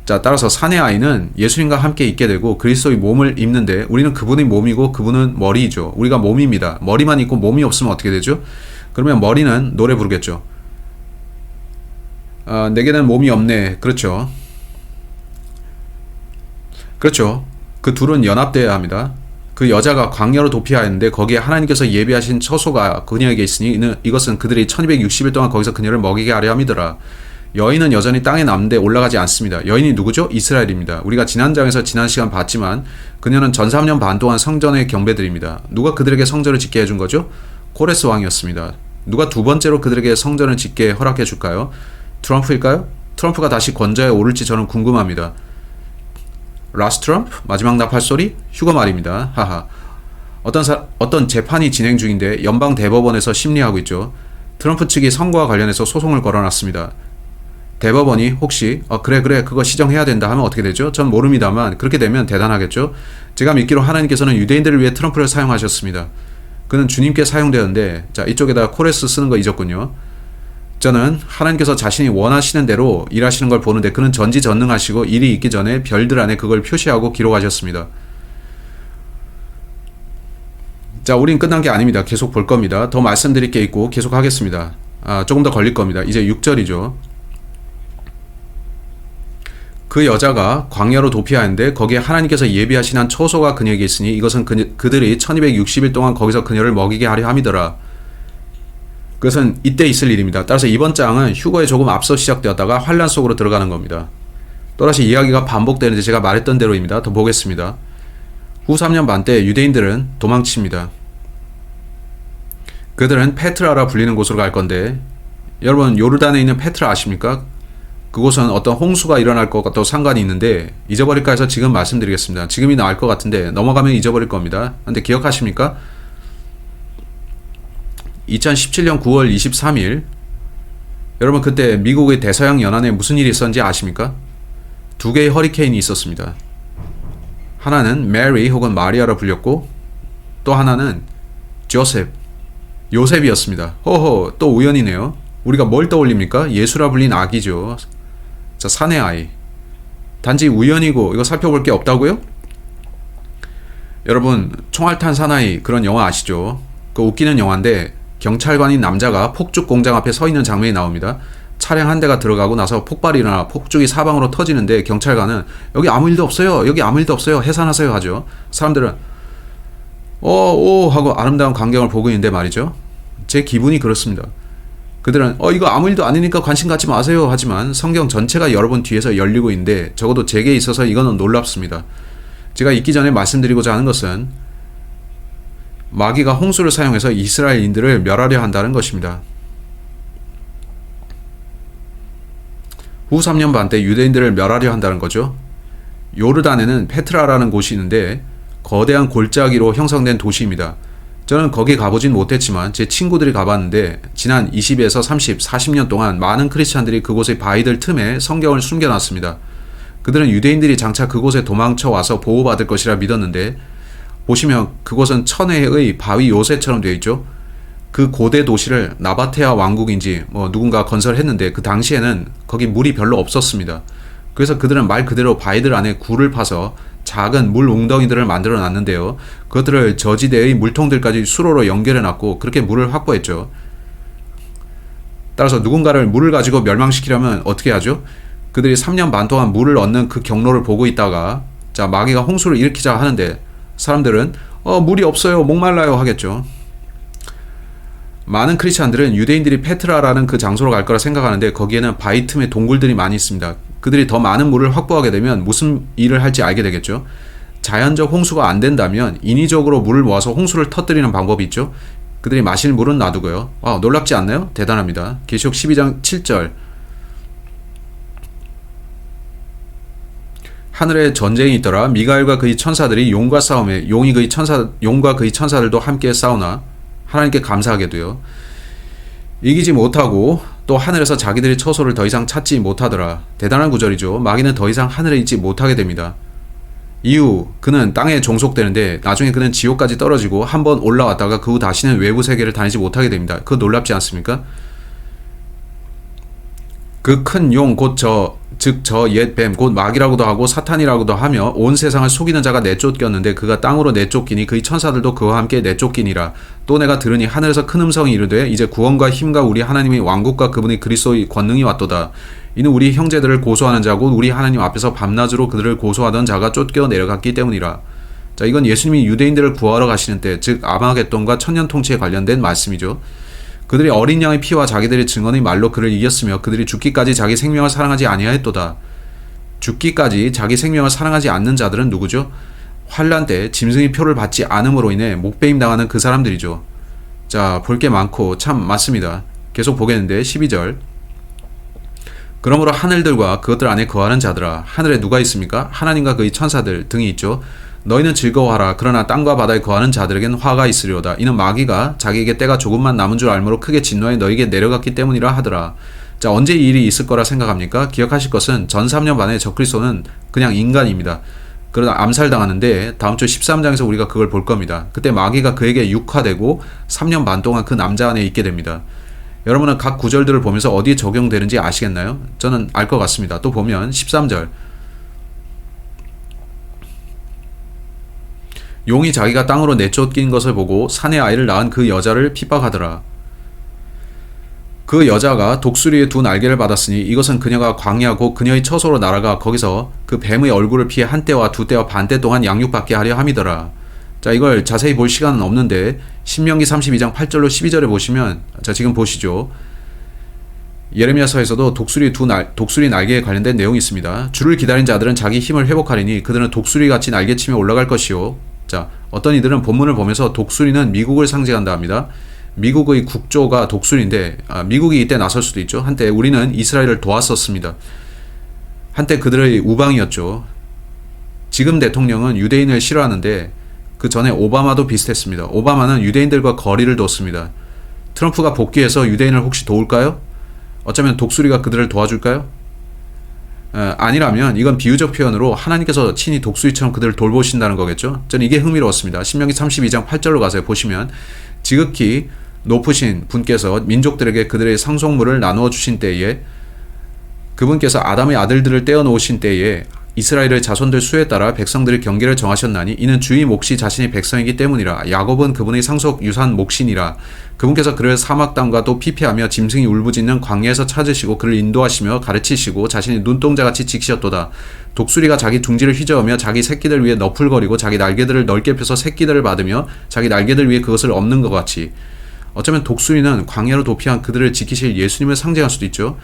자, 따라서 사내 아이는 예수님과 함께 있게 되고 그리스도의 몸을 입는데 우리는 그분의 몸이고 그분은 머리이죠. 우리가 몸입니다. 머리만 있고 몸이 없으면 어떻게 되죠? 그러면 머리는 노래 부르겠죠. 내게는 몸이 없네. 그렇죠. 그 둘은 연합되어야 합니다. 그 여자가 광야로 도피하였는데 거기에 하나님께서 예비하신 처소가 그녀에게 있으니 이것은 그들이 1260일 동안 거기서 그녀를 먹이게 하려 함이더라. 여인은 여전히 땅에 남는데 올라가지 않습니다. 여인이 누구죠? 이스라엘입니다. 우리가 지난 장에서 지난 시간 봤지만 그녀는 전 3년 반 동안 성전에 경배드립니다. 누가 그들에게 성전을 짓게 해준 거죠? 코레스 왕이었습니다. 누가 두 번째로 그들에게 성전을 짓게 허락해 줄까요? 트럼프일까요? 트럼프가 다시 권좌에 오를지 저는 궁금합니다. 라스 트럼프? 마지막 나팔 소리? 휴거 말입니다. 하하. 어떤 재판이 진행 중인데 연방 대법원에서 심리하고 있죠. 트럼프 측이 선거와 관련해서 소송을 걸어놨습니다. 대법원이 혹시 그래 그거 시정해야 된다 하면 어떻게 되죠? 전 모릅니다만 그렇게 되면 대단하겠죠. 제가 믿기로 하나님께서는 유대인들을 위해 트럼프를 사용하셨습니다. 그는 주님께 사용되었는데, 자, 이쪽에다가 코레스 쓰는 거 잊었군요. 저는 하나님께서 자신이 원하시는 대로 일하시는 걸 보는데 그는 전지전능하시고 일이 있기 전에 별들 안에 그걸 표시하고 기록하셨습니다. 자, 우린 끝난 게 아닙니다. 계속 볼 겁니다. 더 말씀드릴 게 있고 계속 하겠습니다. 조금 더 걸릴 겁니다. 이제 6절이죠. 그 여자가 광야로 도피하였는데 거기에 하나님께서 예비하신 한 처소가 그녀에게 있으니 이것은 그들이 1260일 동안 거기서 그녀를 먹이게 하려 함이더라. 그것은 이때 있을 일입니다. 따라서 이번 장은 휴거에 조금 앞서 시작되었다가 환란 속으로 들어가는 겁니다. 또다시 이야기가 반복되는데 제가 말했던 대로입니다. 더 보겠습니다. 후 3년 반 때 유대인들은 도망칩니다. 그들은 페트라라 불리는 곳으로 갈 건데, 여러분 요르단에 있는 페트라 아십니까? 그곳은 어떤 홍수가 일어날 것과 상관이 있는데 잊어버릴까 해서 지금 말씀드리겠습니다. 지금이 나을 것 같은데 넘어가면 잊어버릴 겁니다. 근데 기억하십니까? 2017년 9월 23일, 여러분 그때 미국의 대서양 연안에 무슨 일이 있었는지 아십니까? 두 개의 허리케인이 있었습니다. 하나는 메리 혹은 마리아로 불렸고 또 하나는 요셉이었습니다. 허허, 또 우연이네요. 우리가 뭘 떠올립니까? 예수라 불린 아기죠. 자, 사내 아이. 단지 우연이고 이거 살펴볼 게 없다고요? 여러분, 총알탄 사나이 그런 영화 아시죠? 그 웃기는 영화인데 경찰관인 남자가 폭죽 공장 앞에 서 있는 장면이 나옵니다. 차량 한 대가 들어가고 나서 폭발이 일어나 폭죽이 사방으로 터지는데 경찰관은 여기 아무 일도 없어요. 여기 아무 일도 없어요. 해산하세요 하죠. 사람들은 오 하고 아름다운 광경을 보고 있는데 말이죠. 제 기분이 그렇습니다. 그들은 이거 아무 일도 아니니까 관심 갖지 마세요 하지만 성경 전체가 여러분 뒤에서 열리고 있는데 적어도 제게 있어서 이거는 놀랍습니다. 제가 있기 전에 말씀드리고자 하는 것은 마귀가 홍수를 사용해서 이스라엘인들을 멸하려 한다는 것입니다. 후 3년 반 때 유대인들을 멸하려 한다는 거죠. 요르단에는 페트라라는 곳이 있는데 거대한 골짜기로 형성된 도시입니다. 저는 거기 가보진 못했지만 제 친구들이 가봤는데 지난 20에서 30, 40년 동안 많은 크리스찬들이 그곳의 바위들 틈에 성경을 숨겨놨습니다. 그들은 유대인들이 장차 그곳에 도망쳐 와서 보호받을 것이라 믿었는데 보시면 그곳은 천혜의 바위 요새처럼 되어 있죠. 그 고대 도시를 나바테아 왕국인지 누군가 건설했는데 그 당시에는 거기 물이 별로 없었습니다. 그래서 그들은 말 그대로 바위들 안에 굴을 파서 작은 물 웅덩이들을 만들어 놨는데요. 그것들을 저지대의 물통들까지 수로로 연결해 놨고 그렇게 물을 확보했죠. 따라서 누군가를 물을 가지고 멸망시키려면 어떻게 하죠? 그들이 3년 반 동안 물을 얻는 그 경로를 보고 있다가 마귀가 홍수를 일으키자 하는데 사람들은 물이 없어요, 목말라요 하겠죠. 많은 크리스찬들은 유대인들이 페트라라는 그 장소로 갈 거라 생각하는데 거기에는 바위 틈에 동굴들이 많이 있습니다. 그들이 더 많은 물을 확보하게 되면 무슨 일을 할지 알게 되겠죠. 자연적 홍수가 안 된다면 인위적으로 물을 모아서 홍수를 터뜨리는 방법이 있죠. 그들이 마실 물은 놔두고요. 놀랍지 않나요? 대단합니다. 계시록 12장 7절. 하늘에 전쟁이 있더라. 미가엘과 그의 천사들이 용과 싸움에 용과 그의 천사들도 함께 싸우나 하나님께 감사하게도요. 이기지 못하고 또 하늘에서 자기들의 처소를 더 이상 찾지 못하더라. 대단한 구절이죠. 마귀는 더 이상 하늘에 있지 못하게 됩니다. 이후 그는 땅에 종속되는데 나중에 그는 지옥까지 떨어지고 한번 올라왔다가 그 후 다시는 외부 세계를 다니지 못하게 됩니다. 그거 놀랍지 않습니까? 그 큰 용 곧 저 옛 뱀 곧 마귀라고도 하고 사탄이라고도 하며 온 세상을 속이는 자가 내쫓겼는데 그가 땅으로 내쫓기니 그의 천사들도 그와 함께 내쫓기니라. 또 내가 들으니 하늘에서 큰 음성이 이르되 이제 구원과 힘과 우리 하나님의 왕국과 그분의 그리스도의 권능이 왔도다. 이는 우리 형제들을 고소하는 자고 우리 하나님 앞에서 밤낮으로 그들을 고소하던 자가 쫓겨 내려갔기 때문이라. 이건 예수님이 유대인들을 구하러 가시는 때, 즉 아마겟돈과 천년 통치에 관련된 말씀이죠. 그들이 어린 양의 피와 자기들의 증언의 말로 그를 이겼으며 그들이 죽기까지 자기 생명을 사랑하지 아니하였도다. 죽기까지 자기 생명을 사랑하지 않는 자들은 누구죠? 환란 때 짐승의 표를 받지 않음으로 인해 목배임 당하는 그 사람들이죠. 볼 게 많고 참 많습니다. 계속 보겠는데 12절. 그러므로 하늘들과 그것들 안에 거하는 자들아, 하늘에 누가 있습니까? 하나님과 그의 천사들 등이 있죠. 너희는 즐거워하라. 그러나 땅과 바다에 거하는 자들에겐 화가 있으리로다. 이는 마귀가 자기에게 때가 조금만 남은 줄 알므로 크게 진노해 너희에게 내려갔기 때문이라 하더라. 언제 이 일이 있을 거라 생각합니까? 기억하실 것은 전 3년 반에 적그리스도는 그냥 인간입니다. 그러다 암살당하는데 다음 주 13장에서 우리가 그걸 볼 겁니다. 그때 마귀가 그에게 육화되고 3년 반 동안 그 남자 안에 있게 됩니다. 여러분은 각 구절들을 보면서 어디에 적용되는지 아시겠나요? 저는 알 것 같습니다. 또 보면 13절. 용이 자기가 땅으로 내쫓긴 것을 보고 산에 아이를 낳은 그 여자를 핍박하더라. 그 여자가 독수리의 두 날개를 받았으니 이것은 그녀가 광야고 그녀의 처소로 날아가 거기서 그 뱀의 얼굴을 피해 한 때와 두 때와 반때 동안 양육받게 하려 함이더라. 이걸 자세히 볼 시간은 없는데 신명기 32장 8절로 12절에 보시면 지금 보시죠. 예레미야서에서도 독수리 날개에 관련된 내용이 있습니다. 주를 기다린 자들은 자기 힘을 회복하리니 그들은 독수리같이 날개치며 올라갈 것이요. 어떤 이들은 본문을 보면서 독수리는 미국을 상징한다 합니다. 미국의 국조가 독수리인데 미국이 이때 나설 수도 있죠. 한때 우리는 이스라엘을 도왔었습니다. 한때 그들의 우방이었죠. 지금 대통령은 유대인을 싫어하는데 그 전에 오바마도 비슷했습니다. 오바마는 유대인들과 거리를 뒀습니다. 트럼프가 복귀해서 유대인을 혹시 도울까요? 어쩌면 독수리가 그들을 도와줄까요? 아니라면 이건 비유적 표현으로 하나님께서 친히 독수리처럼 그들을 돌보신다는 거겠죠. 저는 이게 흥미로웠습니다. 신명기 32장 8절로 가세요. 보시면 지극히 높으신 분께서 민족들에게 그들의 상속물을 나누어 주신 때에 그분께서 아담의 아들들을 떼어놓으신 때에 이스라엘의 자손들 수에 따라 백성들의 경계를 정하셨나니 이는 주의 몫이 자신의 백성이기 때문이라. 야곱은 그분의 상속 유산 몫이니라. 그분께서 그를 사막 땅과 또 피폐하며 짐승이 울부짖는 광야에서 찾으시고 그를 인도하시며 가르치시고 자신의 눈동자같이 지키셨도다. 독수리가 자기 둥지를 휘저으며 자기 새끼들 위에 너풀거리고 자기 날개들을 넓게 펴서 새끼들을 받으며 자기 날개들 위에 그것을 엎는 것 같이. 어쩌면 독수리는 광야로 도피한 그들을 지키실 예수님을 상징할 수도 있죠.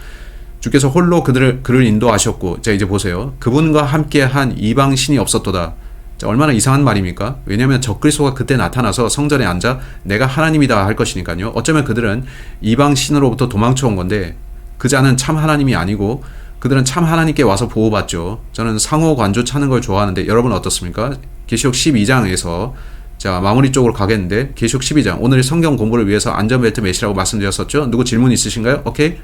주께서 홀로 그를 인도하셨고, 자 이제 보세요. 그분과 함께 한 이방 신이 없었도다. 자, 얼마나 이상한 말입니까? 왜냐하면 적그리스도가 그때 나타나서 성전에 앉아 내가 하나님이다 할 것이니까요. 어쩌면 그들은 이방 신으로부터 도망쳐 온 건데 그 자는 참 하나님이 아니고 그들은 참 하나님께 와서 보호받죠. 저는 상호 관조 찾는 걸 좋아하는데 여러분 어떻습니까? 계시록 12장에서 자 마무리 쪽으로 가겠는데 계시록 12장 오늘 성경 공부를 위해서 안전벨트 매시라고 말씀드렸었죠. 누구 질문 있으신가요? 오케이.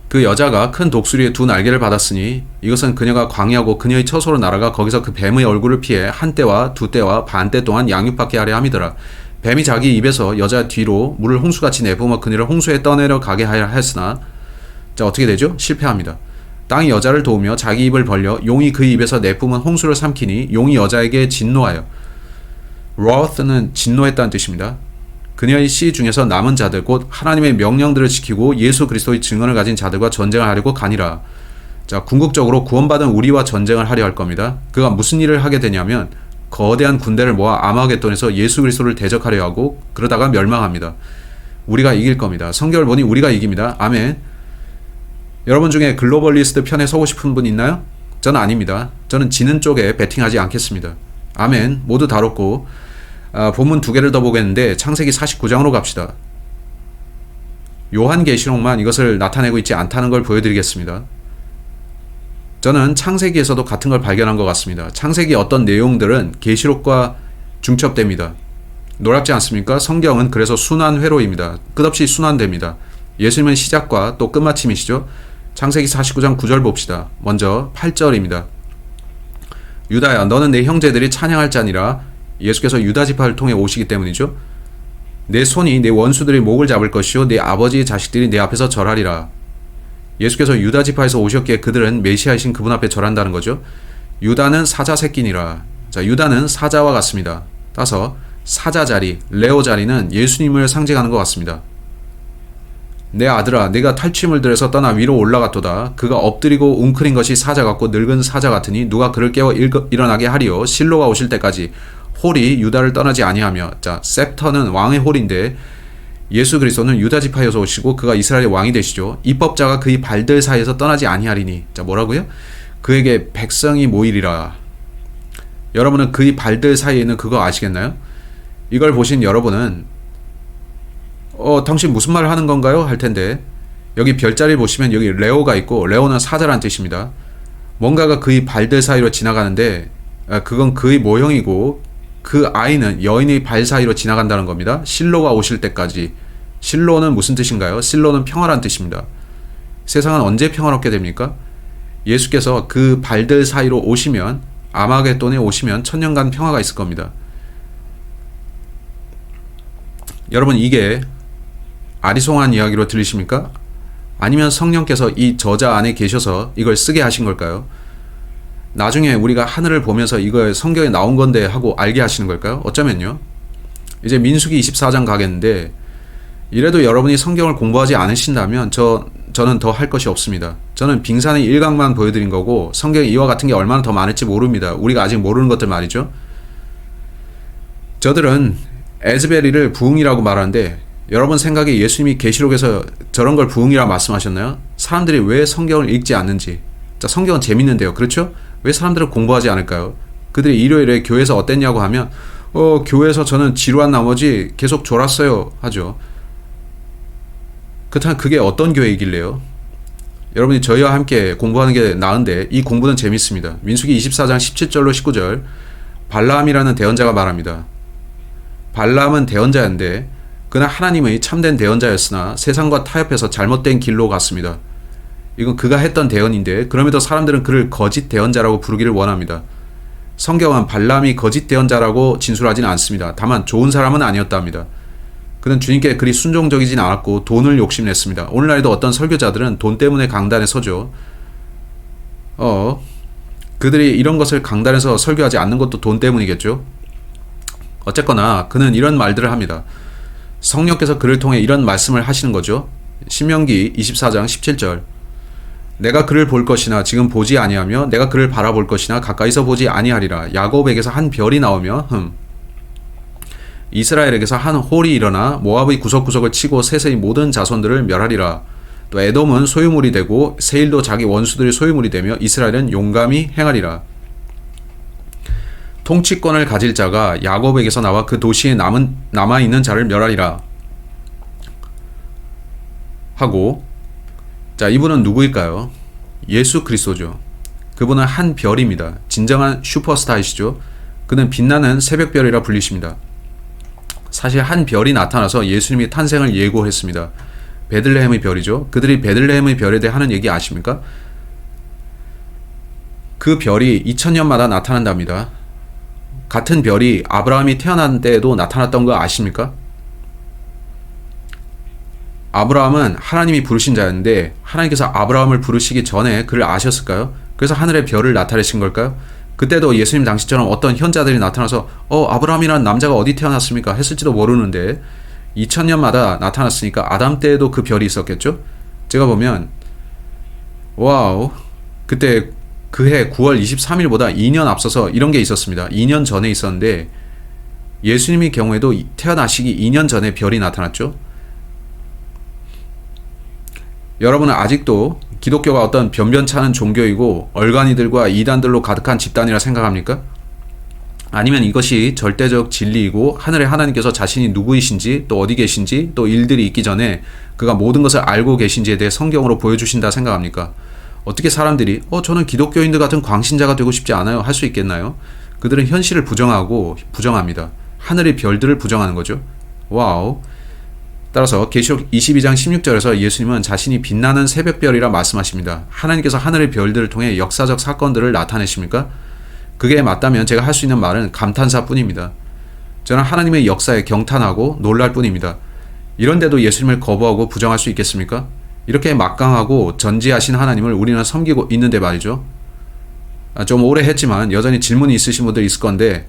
그 여자가 큰 독수리의 두 날개를 받았으니 이것은 그녀가 광야고 그녀의 처소로 날아가 거기서 그 뱀의 얼굴을 피해 한 때와 두 때와 반 때 동안 양육받게 하려 함이더라. 뱀이 자기 입에서 여자 뒤로 물을 홍수같이 내뿜어 그녀를 홍수에 떠내려 가게 하려 했으나 자 어떻게 되죠? 실패합니다. 땅이 여자를 도우며 자기 입을 벌려 용이 그 입에서 내뿜은 홍수를 삼키니 용이 여자에게 진노하여 wrath는 진노했다는 뜻입니다. 그녀의 씨 중에서 남은 자들 곧 하나님의 명령들을 지키고 예수 그리스도의 증언을 가진 자들과 전쟁을 하려고 가니라. 자, 궁극적으로 구원받은 우리와 전쟁을 하려 할 겁니다. 그가 무슨 일을 하게 되냐면 거대한 군대를 모아 아마겟돈에서 예수 그리스도를 대적하려 하고 그러다가 멸망합니다. 우리가 이길 겁니다. 성경을 보니 우리가 이깁니다. 아멘. 여러분 중에 글로벌리스트 편에 서고 싶은 분 있나요? 저는 아닙니다. 저는 지는 쪽에 베팅하지 않겠습니다. 아멘. 모두 다뤘고 본문 두 개를 더 보겠는데 창세기 49장으로 갑시다. 요한계시록만 이것을 나타내고 있지 않다는 걸 보여드리겠습니다. 저는 창세기에서도 같은 걸 발견한 것 같습니다. 창세기 어떤 내용들은 계시록과 중첩됩니다. 놀랍지 않습니까? 성경은 그래서 순환 회로입니다. 끝없이 순환됩니다. 예수님은 시작과 또 끝마침이시죠. 창세기 49장 9절 봅시다. 먼저 8절입니다. 유다야 너는 내 형제들이 찬양할 자니라. 예수께서 유다 지파를 통해 오시기 때문이죠. 내 손이 내 원수들의 목을 잡을 것이요 내 아버지의 자식들이 내 앞에서 절하리라. 예수께서 유다 지파에서 오셨기에 그들은 메시아이신 그분 앞에 절한다는 거죠. 유다는 사자 새끼니라. 자, 유다는 사자와 같습니다. 따라서 사자 자리, 레오 자리는 예수님을 상징하는 것 같습니다. 내 아들아 내가 탈취물 들에서 떠나 위로 올라갔도다. 그가 엎드리고 웅크린 것이 사자 같고 늙은 사자 같으니 누가 그를 깨워 일어나게 하리요. 실로가 오실 때까지 홀이 유다를 떠나지 아니하며. 자, 셉터는 왕의 홀인데 예수 그리스도는 유다 지파에서 오시고 그가 이스라엘의 왕이 되시죠. 입법자가 그의 발들 사이에서 떠나지 아니하리니. 자, 뭐라고요? 그에게 백성이 모이리라. 여러분은 그의 발들 사이에 있는 그거 아시겠나요? 이걸 보신 여러분은 당신 무슨 말을 하는 건가요? 할 텐데 여기 별자리 보시면 여기 레오가 있고 레오는 사자란 뜻입니다. 뭔가가 그의 발들 사이로 지나가는데 그건 그의 모형이고 그 아이는 여인의 발 사이로 지나간다는 겁니다. 실로가 오실 때까지. 실로는 무슨 뜻인가요? 실로는 평화란 뜻입니다. 세상은 언제 평화롭게 됩니까? 예수께서 그 발들 사이로 오시면 아마겟돈에 오시면 천년간 평화가 있을 겁니다. 여러분 이게 아리송한 이야기로 들리십니까? 아니면 성령께서 이 저자 안에 계셔서 이걸 쓰게 하신 걸까요? 나중에 우리가 하늘을 보면서 이거 성경에 나온 건데 하고 알게 하시는 걸까요? 어쩌면요. 이제 민수기 24장 가겠는데 이래도 여러분이 성경을 공부하지 않으신다면 저는 더 할 것이 없습니다. 저는 빙산의 일각만 보여드린 거고 성경에 이와 같은 게 얼마나 더 많을지 모릅니다. 우리가 아직 모르는 것들 말이죠. 저들은 에즈베리를 부흥이라고 말하는데 여러분 생각에 예수님이 계시록에서 저런 걸 부흥이라 말씀하셨나요? 사람들이 왜 성경을 읽지 않는지. 자, 성경은 재밌는데요. 그렇죠? 왜 사람들은 공부하지 않을까요? 그들이 일요일에 교회에서 어땠냐고 하면 교회에서 저는 지루한 나머지 계속 졸았어요 하죠. 그렇다면 그게 어떤 교회이길래요? 여러분이 저희와 함께 공부하는 게 나은데 이 공부는 재밌습니다. 민수기 24장 17절로 19절 발라함이라는 대언자가 말합니다. 발람은 대언자였는데 그는 하나님의 참된 대언자였으나 세상과 타협해서 잘못된 길로 갔습니다. 이건 그가 했던 대언인데 그럼에도 사람들은 그를 거짓 대언자라고 부르기를 원합니다. 성경은 발람이 거짓 대언자라고 진술하지는 않습니다. 다만 좋은 사람은 아니었다 합니다. 그는 주님께 그리 순종적이진 않았고 돈을 욕심냈습니다. 오늘날에도 어떤 설교자들은 돈 때문에 강단에 서죠. 그들이 이런 것을 강단에서 설교하지 않는 것도 돈 때문이겠죠. 어쨌거나 그는 이런 말들을 합니다. 성령께서 그를 통해 이런 말씀을 하시는 거죠. 신명기 24장 17절. 내가 그를 볼 것이나 지금 보지 아니하며 내가 그를 바라볼 것이나 가까이서 보지 아니하리라. 야곱에게서 한 별이 나오며 이스라엘에게서 한 홀이 일어나 모압의 구석구석을 치고 셋의 모든 자손들을 멸하리라. 또 에돔은 소유물이 되고 세일도 자기 원수들의 소유물이 되며 이스라엘은 용감히 행하리라. 통치권을 가질 자가 야곱에게서 나와 그 도시에 남아있는 자를 멸하리라 하고, 자, 이분은 누구일까요? 예수 그리스도죠. 그분은 한 별입니다. 진정한 슈퍼스타이시죠. 그는 빛나는 새벽별이라 불리십니다. 사실 한 별이 나타나서 예수님이 탄생을 예고했습니다. 베들레헴의 별이죠. 그들이 베들레헴의 별에 대해 하는 얘기 아십니까? 그 별이 2000년마다 나타난답니다. 같은 별이 아브라함이 태어난 때에도 나타났던 거 아십니까? 아브라함은 하나님이 부르신 자였는데 하나님께서 아브라함을 부르시기 전에 그를 아셨을까요? 그래서 하늘의 별을 나타내신 걸까요? 그때도 예수님 당시처럼 어떤 현자들이 나타나서 아브라함이라는 남자가 어디 태어났습니까? 했을지도 모르는데 2000년마다 나타났으니까 아담 때에도 그 별이 있었겠죠? 제가 보면 와우, 그때 그해 9월 23일보다 2년 앞서서 이런 게 있었습니다. 2년 전에 있었는데 예수님의 경우에도 태어나시기 2년 전에 별이 나타났죠. 여러분은 아직도 기독교가 어떤 변변찮은 종교이고 얼간이들과 이단들로 가득한 집단이라 생각합니까? 아니면 이것이 절대적 진리이고 하늘의 하나님께서 자신이 누구이신지 또 어디 계신지 또 일들이 있기 전에 그가 모든 것을 알고 계신지에 대해 성경으로 보여주신다 생각합니까? 어떻게 사람들이 저는 기독교인들 같은 광신자가 되고 싶지 않아요 할 수 있겠나요? 그들은 현실을 부정합니다. 하늘의 별들을 부정하는 거죠. 와우. 따라서 계시록 22장 16절에서 예수님은 자신이 빛나는 새벽별이라 말씀하십니다. 하나님께서 하늘의 별들을 통해 역사적 사건들을 나타내십니까? 그게 맞다면 제가 할 수 있는 말은 감탄사뿐입니다. 저는 하나님의 역사에 경탄하고 놀랄 뿐입니다. 이런데도 예수님을 거부하고 부정할 수 있겠습니까? 이렇게 막강하고 전지하신 하나님을 우리는 섬기고 있는데 말이죠. 좀 오래 했지만 여전히 질문이 있으신 분들 있을 건데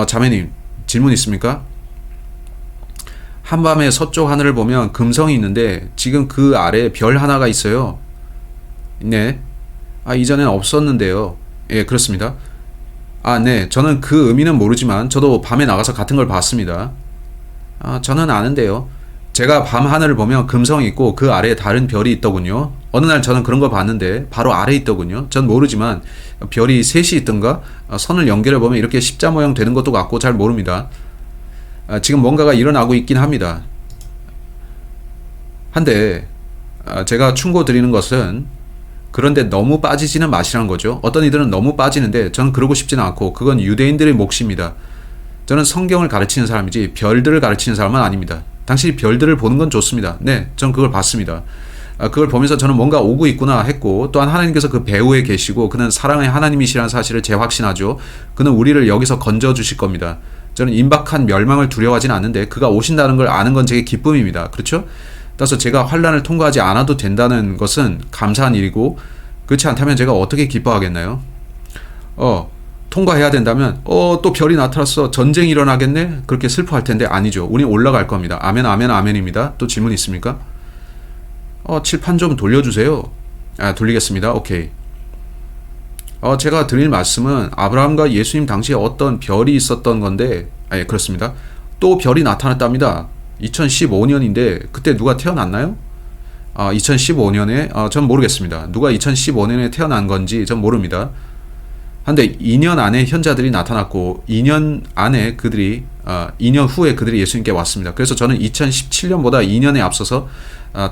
자매님 질문 있습니까? 한밤에 서쪽 하늘을 보면 금성이 있는데 지금 그 아래에 별 하나가 있어요. 네. 이전엔 없었는데요. 예, 그렇습니다. 네. 저는 그 의미는 모르지만 저도 밤에 나가서 같은 걸 봤습니다. 저는 아는데요. 제가 밤 하늘을 보면 금성이 있고 그 아래에 다른 별이 있더군요. 어느 날 저는 그런 걸 봤는데 바로 아래에 있더군요. 전 모르지만 별이 셋이 있던가 선을 연결해 보면 이렇게 십자 모양 되는 것도 같고 잘 모릅니다. 지금 뭔가가 일어나고 있긴 합니다. 한데 제가 충고드리는 것은 그런데 너무 빠지지는 마시라는 거죠. 어떤 이들은 너무 빠지는데 저는 그러고 싶지는 않고 그건 유대인들의 몫입니다. 저는 성경을 가르치는 사람이지 별들을 가르치는 사람은 아닙니다. 당신이 별들을 보는 건 좋습니다. 네, 전 그걸 봤습니다. 그걸 보면서 저는 뭔가 오고 있구나 했고 또한 하나님께서 그 배후에 계시고 그는 사랑의 하나님이시라는 사실을 재확신하죠. 그는 우리를 여기서 건져주실 겁니다. 저는 임박한 멸망을 두려워하지는 않는데 그가 오신다는 걸 아는 건 제게 기쁨입니다. 그렇죠? 따라서 제가 환난을 통과하지 않아도 된다는 것은 감사한 일이고 그렇지 않다면 제가 어떻게 기뻐하겠나요? 통과해야 된다면 또 별이 나타났어 전쟁이 일어나겠네 그렇게 슬퍼할 텐데 아니죠. 우리 올라갈 겁니다. 아멘 아멘 아멘입니다. 또 질문 있습니까? 칠판 좀 돌려주세요. 돌리겠습니다. 오케이. 제가 드릴 말씀은 아브라함과 예수님 당시에 어떤 별이 있었던 건데 그렇습니다. 또 별이 나타났답니다. 2015년인데 그때 누가 태어났나요? 2015년에 전 모르겠습니다. 누가 2015년에 태어난 건지 전 모릅니다. 한데 2년 안에 현자들이 나타났고 2년 안에 2년 후에 그들이 예수님께 왔습니다. 그래서 저는 2017년보다 2년에 앞서서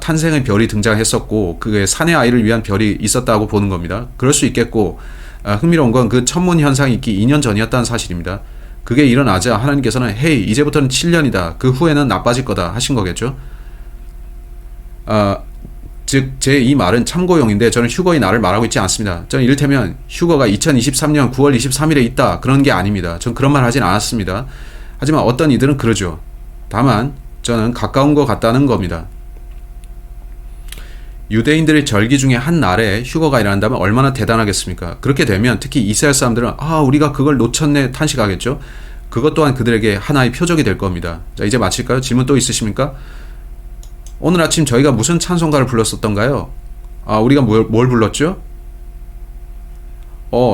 탄생의 별이 등장했었고 그게 사내 아이를 위한 별이 있었다고 보는 겁니다. 그럴 수 있겠고 흥미로운 건 그 천문 현상이 있기 2년 전이었다는 사실입니다. 그게 일어나자 하나님께서는 헤이 이제부터는 7년이다. 그 후에는 나빠질 거다 하신 거겠죠. 즉 제 이 말은 참고용인데 저는 휴거의 날을 말하고 있지 않습니다. 저는 이를테면 휴거가 2023년 9월 23일에 있다 그런 게 아닙니다. 전 그런 말 하진 않았습니다. 하지만 어떤 이들은 그러죠. 다만 저는 가까운 것 같다는 겁니다. 유대인들의 절기 중에 한 날에 휴거가 일어난다면 얼마나 대단하겠습니까? 그렇게 되면 특히 이스라엘 사람들은 우리가 그걸 놓쳤네 탄식하겠죠. 그것 또한 그들에게 하나의 표적이 될 겁니다. 자, 이제 마칠까요? 질문 또 있으십니까? 오늘 아침 저희가 무슨 찬송가를 불렀었던가요? 우리가 뭘 불렀죠?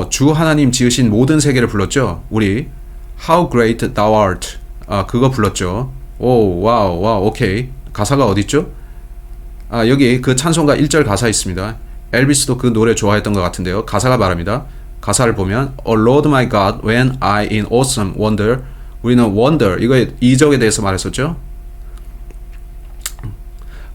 주 하나님 지으신 모든 세계를 불렀죠. 우리 How Great Thou Art 그거 불렀죠. 와우 오케이. 가사가 어딨죠? 여기 그 찬송가 1절 가사 있습니다. 엘비스도 그 노래 좋아했던 것 같은데요. 가사가 말합니다. 가사를 보면 Oh Lord my God, when I in awesome wonder. 우리는 wonder 이거의 이적에 대해서 말했었죠.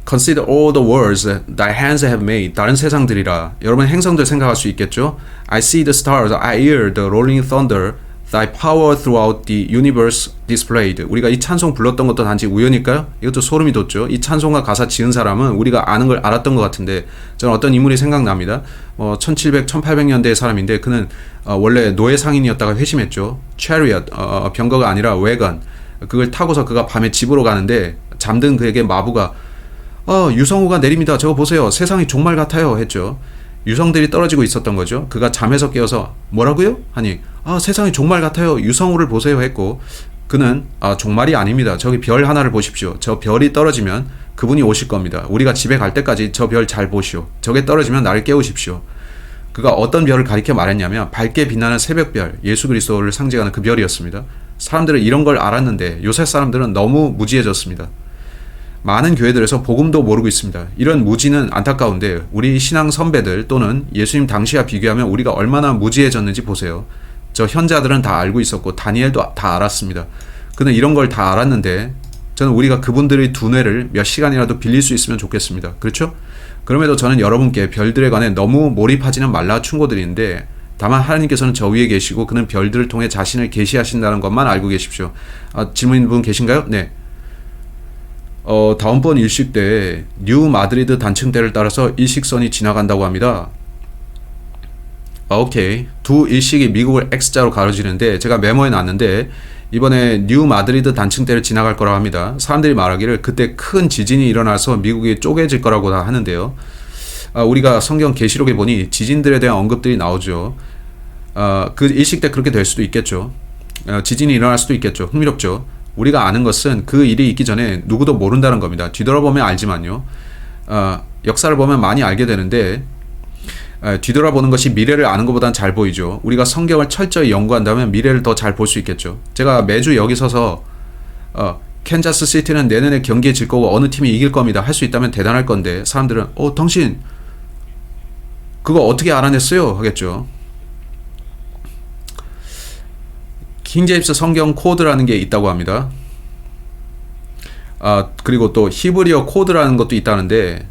Consider all the worlds thy hands have made. 다른 세상들이라. 여러분 행성들 생각할 수 있겠죠. I see the stars, I hear the rolling thunder. Thy power throughout the universe displayed. 우리가 이 찬송 불렀던 것도 단지 우연일까요? 이것도 소름이 돋죠. 이 찬송과 가사 지은 사람은 우리가 아는 걸 알았던 것 같은데 저는 어떤 인물이 생각납니다. 1700, 1800년대의 사람인데 그는 원래 노예 상인이었다가 회심했죠. Chariot, 병거가 아니라 wagon. 그걸 타고서 그가 밤에 집으로 가는데 잠든 그에게 마부가 유성우가 내립니다. 저거 보세요. 세상이 종말 같아요. 했죠. 유성들이 떨어지고 있었던 거죠. 그가 잠에서 깨어서 뭐라고요? 하니 세상이 종말 같아요. 유성우를 보세요 했고 그는 종말이 아닙니다. 저기 별 하나를 보십시오. 저 별이 떨어지면 그분이 오실 겁니다. 우리가 집에 갈 때까지 저 별 잘 보시오. 저게 떨어지면 나를 깨우십시오. 그가 어떤 별을 가리켜 말했냐면 밝게 빛나는 새벽별, 예수 그리스도를 상징하는 그 별이었습니다. 사람들은 이런 걸 알았는데 요새 사람들은 너무 무지해졌습니다. 많은 교회들에서 복음도 모르고 있습니다. 이런 무지는 안타까운데 우리 신앙 선배들 또는 예수님 당시와 비교하면 우리가 얼마나 무지해졌는지 보세요. 저 현자들은 다 알고 있었고 다니엘도 다 알았습니다. 그는 이런 걸 다 알았는데 저는 우리가 그분들의 두뇌를 몇 시간이라도 빌릴 수 있으면 좋겠습니다. 그렇죠? 그럼에도 저는 여러분께 별들에 관해 너무 몰입하지는 말라 충고드리는데 다만 하나님께서는 저 위에 계시고 그는 별들을 통해 자신을 계시하신다는 것만 알고 계십시오. 질문 분 계신가요? 네. 다음번 일식 때 뉴 마드리드 단층대를 따라서 일식선이 지나간다고 합니다. 오케이. 두 일식이 미국을 X자로 가로지르는데 제가 메모해 놨는데 이번에 뉴 마드리드 단층대를 지나갈 거라고 합니다. 사람들이 말하기를 그때 큰 지진이 일어나서 미국이 쪼개질 거라고 다 하는데요. 우리가 성경 계시록에 보니 지진들에 대한 언급들이 나오죠. 그 일식 때 그렇게 될 수도 있겠죠. 지진이 일어날 수도 있겠죠. 흥미롭죠. 우리가 아는 것은 그 일이 있기 전에 누구도 모른다는 겁니다. 뒤돌아보면 알지만요. 역사를 보면 많이 알게 되는데 뒤돌아보는 것이 미래를 아는 것보다는 잘 보이죠. 우리가 성경을 철저히 연구한다면 미래를 더 잘 볼 수 있겠죠. 제가 매주 여기 서서 캔자스 시티는 내년에 경기에 질 거고 어느 팀이 이길 겁니다. 할 수 있다면 대단할 건데 사람들은 당신 그거 어떻게 알아냈어요? 하겠죠. 킹제임스 성경 코드라는 게 있다고 합니다. 그리고 또 히브리어 코드라는 것도 있다는데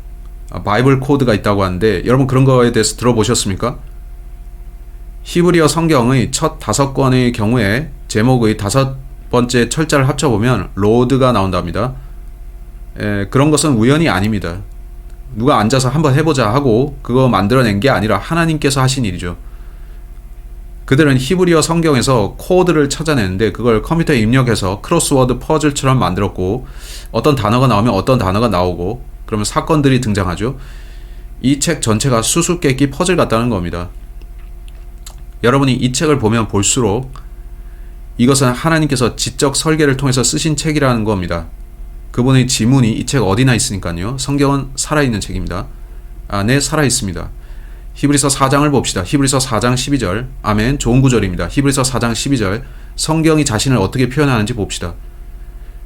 바이블 코드가 있다고 하는데 여러분 그런 거에 대해서 들어보셨습니까? 히브리어 성경의 첫 5권의 경우에 제목의 5번째 철자를 합쳐보면 로드가 나온답니다. 그런 것은 우연이 아닙니다. 누가 앉아서 한번 해보자 하고 그거 만들어낸 게 아니라 하나님께서 하신 일이죠. 그들은 히브리어 성경에서 코드를 찾아내는데 그걸 컴퓨터에 입력해서 크로스워드 퍼즐처럼 만들었고 어떤 단어가 나오면 어떤 단어가 나오고 그러면 사건들이 등장하죠. 이 책 전체가 수수께끼 퍼즐 같다는 겁니다. 여러분이 이 책을 보면 볼수록 이것은 하나님께서 지적 설계를 통해서 쓰신 책이라는 겁니다. 그분의 지문이 이 책 어디나 있으니까요. 성경은 살아있는 책입니다. 네, 살아있습니다. 히브리서 4장을 봅시다. 히브리서 4장 12절. 아멘. 좋은 구절입니다. 히브리서 4장 12절. 성경이 자신을 어떻게 표현하는지 봅시다.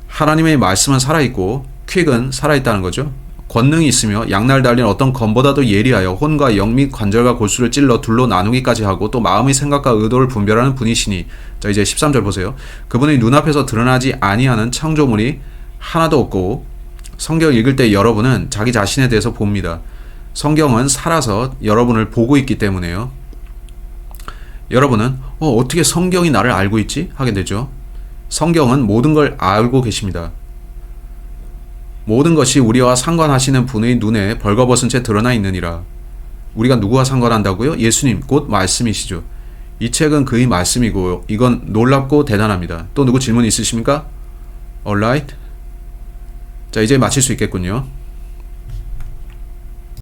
하나님의 말씀은 살아있고 퀵은 살아있다는 거죠. 권능이 있으며 양날 달린 어떤 검보다도 예리하여 혼과 영 및 관절과 골수를 찔러 둘로 나누기까지 하고 또 마음의 생각과 의도를 분별하는 분이시니. 자, 이제 13절 보세요. 그분의 눈앞에서 드러나지 아니하는 창조물이 하나도 없고 성경 읽을 때 여러분은 자기 자신에 대해서 봅니다. 성경은 살아서 여러분을 보고 있기 때문에요. 여러분은 어떻게 성경이 나를 알고 있지? 하게 되죠. 성경은 모든 걸 알고 계십니다. 모든 것이 우리와 상관하시는 분의 눈에 벌거벗은 채 드러나 있느니라. 우리가 누구와 상관한다고요? 예수님, 곧 말씀이시죠. 이 책은 그의 말씀이고 이건 놀랍고 대단합니다. 또 누구 질문 있으십니까? Alright. 자, 이제 마칠 수 있겠군요.